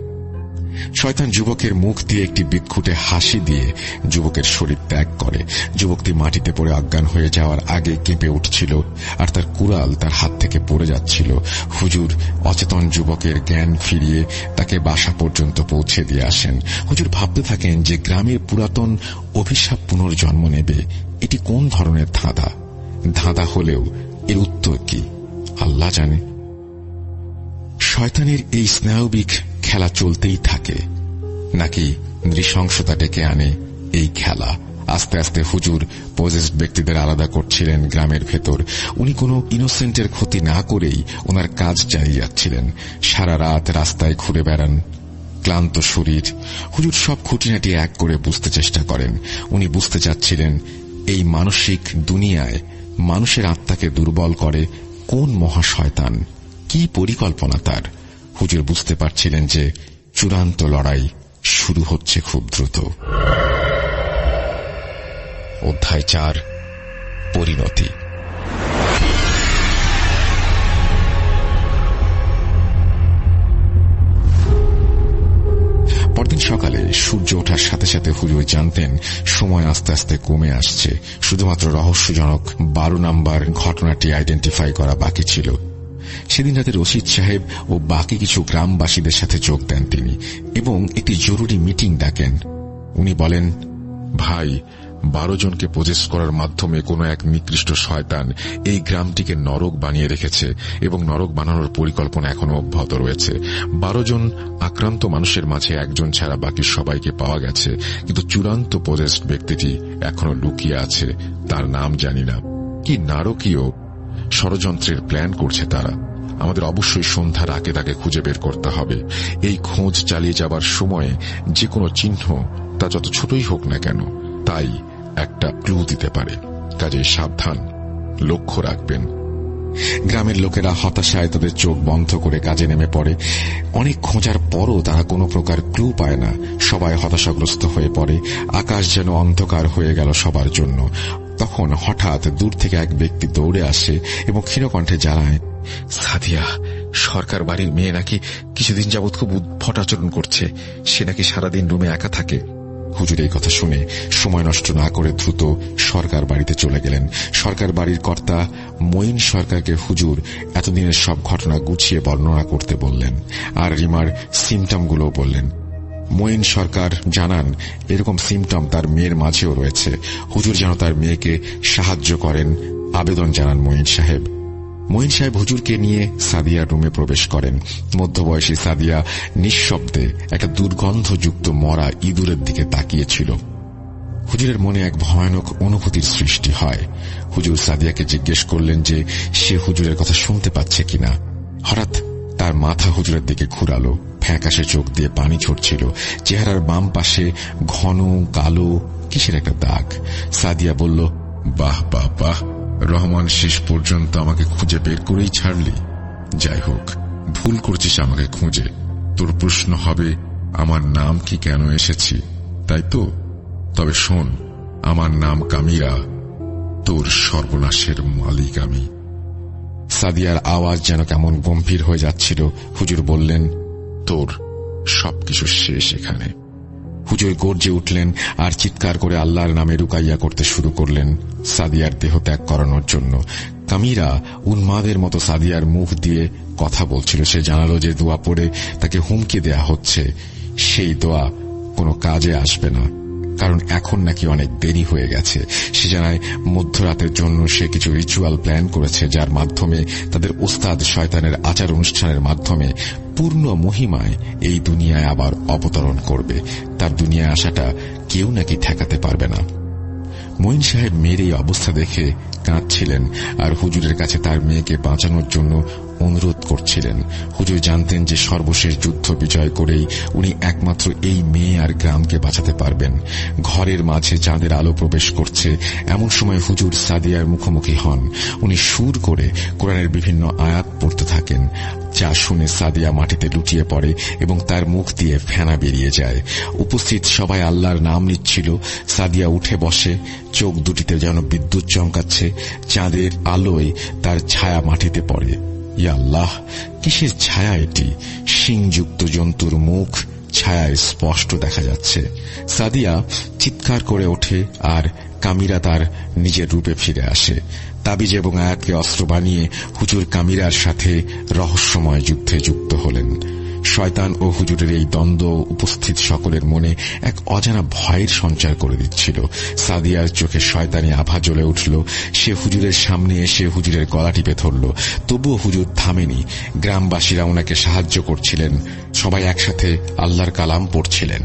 শয়তান যুবকের মুখ দিয়ে একটি বিদঘুটে হাসি দিয়ে যুবকের শরীর ত্যাগ করে। যুবকটি মাটিতে পড়ে অজ্ঞান হয়ে যাওয়ার আগে কেঁপে উঠছিল আর তার কুড়াল তার হাত থেকে পড়ে যাচ্ছিল। হুজুর অচেতন যুবকের জ্ঞান ফিরিয়ে তাকে বাসা পর্যন্ত পৌঁছে দিয়ে আসেন। হুজুর ভাবতে থাকেন যে গ্রামের পুরাতন অভিশাপ পুনর্জন্ম নেবে। এটি কোন ধরনের ধাঁধা হলেও এর উত্তর কি আল্লাহ জানে। শয়তানের এই স্নায়বিক খেলা চলতেই থাকে নাকি নৃশংসতা ডেকে আনে এই খেলা? আস্তে আস্তে হুজুর পজেসড ব্যক্তিদের আলাদা করছিলেন গ্রামের ভেতর। উনি কোনো ইনোসেন্টের ক্ষতি না করেই ওনার কাজ চালিয়ে যাচ্ছিলেন। সারা রাত রাস্তায় ঘুরে বেড়ান, ক্লান্ত শরীর। হুজুর সব খুঁটিনাটি এক করে বুঝতে চেষ্টা করেন। উনি বুঝতে চাচ্ছিলেন এই মানসিক দুনিয়ায় মানুষের আত্মাকে দুর্বল করে কোন মহাশয়তান, কি পরিকল্পনা তার। হুজুর বুঝতে পারছিলেন যে চূড়ান্ত লড়াই শুরু হচ্ছে খুব দ্রুত। অধ্যায় 4, পরিণতি। পরদিন সকালে সূর্য ওঠার সাথে সাথে হুজুর জানতেন সময় আস্তে আস্তে কমে আসছে। শুধুমাত্র রহস্যজনক 12 নম্বর ঘটনাটি আইডেন্টিফাই করা বাকি ছিল। সেদিন রাতে রশিদ সাহেব ও বাকি কিছু গ্রামবাসীদের সাথে যোগ দেন তিনি এবং একটি জরুরি মিটিং ডাকেন। উনি বলেন, ভাই, 12 জনকে পজেস করার মাধ্যমে কোন এক নিকৃষ্ট শয়তান এই গ্রামটিকে নরক বানিয়ে রেখেছে এবং নরক বানানোর পরিকল্পনা এখনো অব্যাহত রয়েছে। 12 জন আক্রান্ত মানুষের মাঝে একজন ছাড়া বাকি সবাইকে পাওয়া গেছে, কিন্তু চূড়ান্ত পজেসড ব্যক্তিটি এখনো লুকিয়ে আছে। তার নাম জানি না। কি নারকীয় ষড়যন্ত্রের প্ল্যান করছে তারা। আমাদের অবশ্যই সন্ধ্যার আগে তাকে খুঁজে বের করতে হবে। এই খোঁজ চালিয়ে যাবার সময়ে যে কোনো চিহ্ন, তা যত ছোটই হোক না কেন, তাই একটা ক্লু দিতে পারে। কাজেই সাবধান, লক্ষ্য রাখবেন। গ্রামের লোকেরা হতাশায় তাদের চোখ বন্ধ করে কাজে নেমে পড়ে। অনেক খোঁজার পরও তারা কোনো প্রকার ক্লু পায় না। সবাই হতাশাগ্রস্ত হয়ে পড়ে। আকাশ যেন অন্ধকার হয়ে গেল সবার জন্য। তখন হঠাৎ দূর থেকে এক ব্যক্তি দৌড়ে আসে এবং ক্ষীণকণ্ঠে জানায়, সাদিয়া সরকার বাড়ির মেয়ে নাকি কিছুদিন যাবৎ খুব উদ্ভট আচরণ করছে। সে নাকি সারাদিন রুমে একা থাকে। হুজুর এই কথা শুনে সময় নষ্ট না করে দ্রুত সরকার বাড়িতে চলে গেলেন। সরকার বাড়ির কর্তা মঈন সরকারকে হুজুর এতদিনের সব ঘটনা গুছিয়ে বর্ণনা করতে বললেন আর রিমার সিমটমগুলো বললেন। মঈন সরকার জানান এরকম সিমটম তার মেয়ের মাঝেও রয়েছে। হুজুর যেন তার মেয়েকে সাহায্য করেন আবেদন জানান মঈন সাহেব। মঈন সাহেব হুজুরকে নিয়ে সাদিয়ার রুমে প্রবেশ করেন। মধ্যবয়সী সাদিয়া নিঃশব্দে একটা দুর্গন্ধযুক্ত মরা ইঁদুরের দিকে তাকিয়েছিল। হুজুরের মনে এক ভয়ানক অনুভূতির সৃষ্টি হয়। হুজুর সাদিয়াকে জিজ্ঞেস করলেন যে সে হুজুরের কথা শুনতে পাচ্ছে কিনা। হঠাৎ তার মাথা হুজুরের দিকে ঘুরালো। ফ্যাকাশে চোখ দিয়ে পানি ঝরছিল। চেহারার বাম পাশে ঘন কালো কিসের একটা দাগ। সাদিয়া বলল, বাহ বাহ বাহ, রহমান, শেষ পর্যন্ত আমাকে খুঁজে বের করেই ছাড়লি। যাই হোক, ভুল করছিস আমাকে খুঁজে। তোর প্রশ্ন হবে আমার নাম কি, কেন এসেছি, তাই তো? তবে শোন, আমার নাম কামিরা। তোর সর্বনাশের মালিক আমি। সাদিয়ার আওয়াজ যেন কেমন গম্ভীর হয়ে যাচ্ছিল। হুজুর বললেন, তোর সবকিছু শেষ এখানে। হুজুর গর্জে উঠলেন আর চিৎকার করে আল্লাহর নামে রুকাইয়া করতে শুরু করলেন সাদিয়ার দেহ ত্যাগ করানোর জন্য। কামিরা উন্মাদের মতো সাদিয়ার মুখ দিয়ে কথা বলছিল। সে জানালো যে দোয়া পড়ে তাকে হুমকি দেয়া হচ্ছে, সেই দোয়া কোনো কাজে আসবে না, কারণ এখন নাকি অনেক দেরি হয়ে গেছে। সে জানায় মধ্যরাতের জন্য সে কিছু রিচুয়াল প্ল্যান করেছে, যার মাধ্যমে তাদের ওস্তাদ শয়তানের আচার অনুষ্ঠানের মাধ্যমে পূর্ণ মহিমায় এই দুনিয়ায় আবার অবতরণ করবে। তার দুনিয়ায় আসাটা কেউ নাকি ঠেকাতে পারবে না। মঈন সাহেব মেয়ের এই অবস্থা দেখে কাঁদছিলেন আর হুজুরের কাছে তার মেয়েকে বাঁচানোর জন্য অনুরোধ করছিলেন। হুজুর জানতেন যে সর্বশেষ যুদ্ধ বিজয় করেই উনি একমাত্র এই মেয়ে আর গ্রামকে বাঁচাতে পারবেন। ঘরের মাঝে চাঁদের আলো প্রবেশ করছে, এমন সময় হুজুর সাদিয়ার মুখোমুখি হন। উনি সুর করে কোরআনের বিভিন্ন আয়াত পড়তে থাকেন, যা শুনে সাদিয়া মাটিতে লুটিয়ে পড়ে এবং তার মুখ দিয়ে ফেনা বেরিয়ে যায়। উপস্থিত সবাই আল্লাহর নাম নিচ্ছিল। সাদিয়া উঠে বসে, চোখ দুটিতে যেন বিদ্যুৎ চমকাচ্ছে। চাঁদের আলোয় তার ছায়া মাটিতে পড়ে। ইয়া আল্লাহ, কিসের ছায়া এটি? শিংযুক্ত জন্তুর মুখ ছায়ায় স্পষ্ট দেখা যাচ্ছে। সাদিয়া চিৎকার করে ওঠে আর কামিরা তার নিজের রূপে ফিরে আসে। তাবিজ এবং আয়াতকে অস্ত্র বানিয়ে হুজুর কামিরার সাথে রহস্যময় যুদ্ধে যুক্ত হলেন। শয়তান ও হুজুরের এই দ্বন্দ্ব উপস্থিত সকলের মনে এক অজানা ভয়ের সঞ্চার করে দিচ্ছিল। সাদিয়ার চোখে শয়তানি আভা জ্বলে উঠল। সে হুজুরের সামনে এসে হুজুরের গলা টিপে ধরল, তবুও হুজুর থামেনি। গ্রামবাসীরা ওনাকে সাহায্য করছিলেন, সবাই একসাথে আল্লাহর কালাম পড়ছিলেন।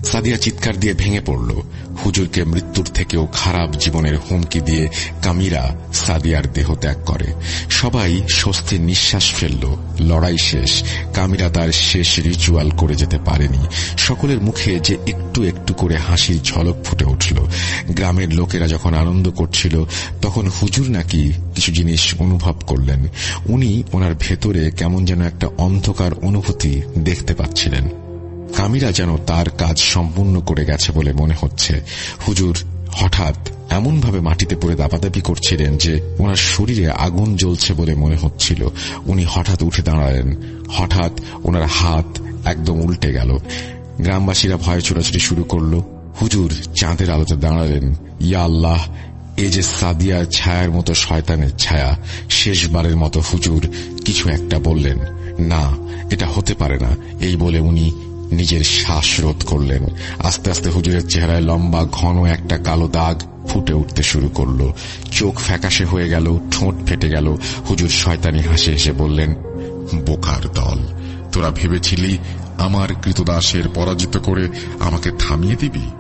সাদিয়া চিৎকার দিয়ে ভেঙে পড়ল। হুজুরকে মৃত্যুর থেকেও খারাপ জীবনের হুমকি দিয়ে কামিরা সাদিয়ার দেহ ত্যাগ করে। সবাই স্বস্তির নিঃশ্বাস ফেলল। লড়াই শেষ। কামিরা তার শেষ রিচুয়াল করে যেতে পারেনি। সকলের মুখে যে একটু একটু করে হাসির ঝলক ফুটে উঠল। গ্রামের লোকেরা যখন আনন্দ করছিল, তখন হুজুর নাকি কিছু জিনিস অনুভব করলেন। উনি ওনার ভেতরে কেমন যেন একটা অন্ধকার অনুভূতি দেখতে পাচ্ছিলেন। কামিরা যেন তার কাজ সম্পূর্ণ করে গেছে বলে মনে হচ্ছে। হুজুর হঠাৎ এমনভাবে মাটিতে পড়ে দাপাদাপি করছিলেন যে ওনার শরীরে আগুন জ্বলছে বলে মনে হচ্ছিল। উনি হঠাৎ উঠে দাঁড়ালেন। হঠাৎ ওনার হাত একদম উল্টে গেল। গ্রামবাসীরা ভয়ে ছোটাছুটি শুরু করল। হুজুর চাঁদের আলোতে দাঁড়ালেন। ইয়া আল্লাহ, এ যে সাদিয়ার ছায়ার মতো শয়তানের ছায়া। শেষবারের মতো হুজুর কিছু একটা বললেন। না, এটা হতে পারে না, এই বলে উনি নিজের শ্বাস রোধ করলেন। আস্তে আস্তে হুজুরের চেহারায় লম্বা ঘন একটা কালো দাগ ফুটে উঠতে শুরু করল। চোখ ফ্যাকাশে হয়ে গেল, ঠোঁট ফেটে গেল। হুজুর শয়তানি হাসি হেসে বললেন, বোকার দল, তোরা ভেবেছিলি আমার কৃতদাসের পরাজিত করে আমাকে থামিয়ে দিবি?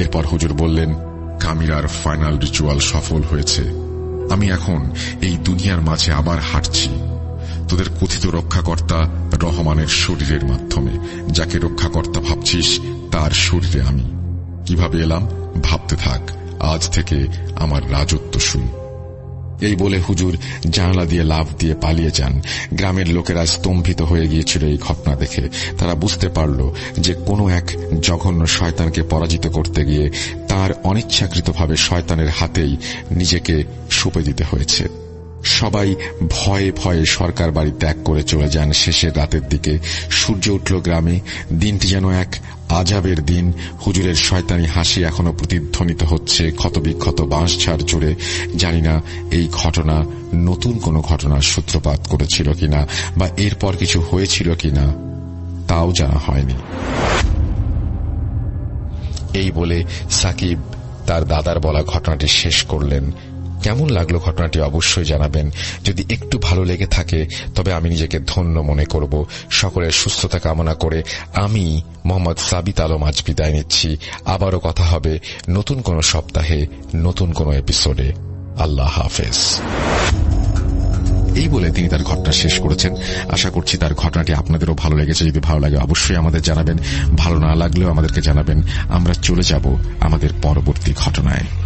এরপর হুজুর বললেন, কামিরার ফাইনাল রিচুয়াল সফল হয়েছে। আমি এখন এই দুনিয়ার মাঝে আবার হাঁটছি, তোদের কথিত রক্ষাকর্তা রহমানের শরীরের মাধ্যমে। যাকে রক্ষাকর্তা ভাবছিস তার শরীরে আমি। কিভাবে এলাম ভাবতে থাক, আজ থেকে আমার রাজত্ব শুরু। এই বলে হুজুর জানালা দিয়ে লাফ দিয়ে পালিয়ে যান। গ্রামের লোকেরা স্তম্ভিত হয়ে গিয়েছিল এই ঘটনা দেখে। তারা বুঝতে পারল যে কোনো এক জঘন্য শয়তানকে পরাজিত করতে গিয়ে তার অনিচ্ছাকৃতভাবে শয়তানের হাতেই নিজেকে সঁপে দিতে হয়েছে। সবাই ভয়ে ভয়ে সরকার বাড়ি ত্যাগ করে চলে যান। শেষের রাতের দিকে সূর্য উঠল গ্রামে। দিনটি যেন এক আজাবের দিন। হুজুরের শয়তানি হাসি এখনো প্রতিধ্বনিত হচ্ছে ক্ষতবিক্ষত বাঁশঝাড় জুড়ে। জানি না এই ঘটনা নতুন কোনো ঘটনার সূত্রপাত করেছিল কিনা বা এরপর কিছু হয়েছিল কিনা, তাও জানা হয়নি। এই বলে সাকিব তার দাদার বলা ঘটনাটি শেষ করলেন। কেমন লাগলো ঘটনাটি অবশ্যই জানাবেন। যদি একটু ভালো লেগে থাকে তবে আমি নিজেকে ধন্য মনে করব। সকলের সুস্থতা কামনা করে আমি মোহাম্মদ সাবিত আলম আজ বিদায় নিচ্ছি। আবারও কথা হবে নতুন কোনো সপ্তাহে, নতুন কোনো এপিসোডে। আল্লাহ হাফেজ। এই বলে তিনি তার ঘটনা শেষ করেছেন। আশা করছি তার ঘটনাটি আপনাদেরও ভালো লেগেছে। যদি ভালো লাগে অবশ্যই আমাদের জানাবেন, ভালো না লাগলেও আমাদেরকে জানাবেন। আমরা চলে যাব আমাদের পরবর্তী ঘটনায়।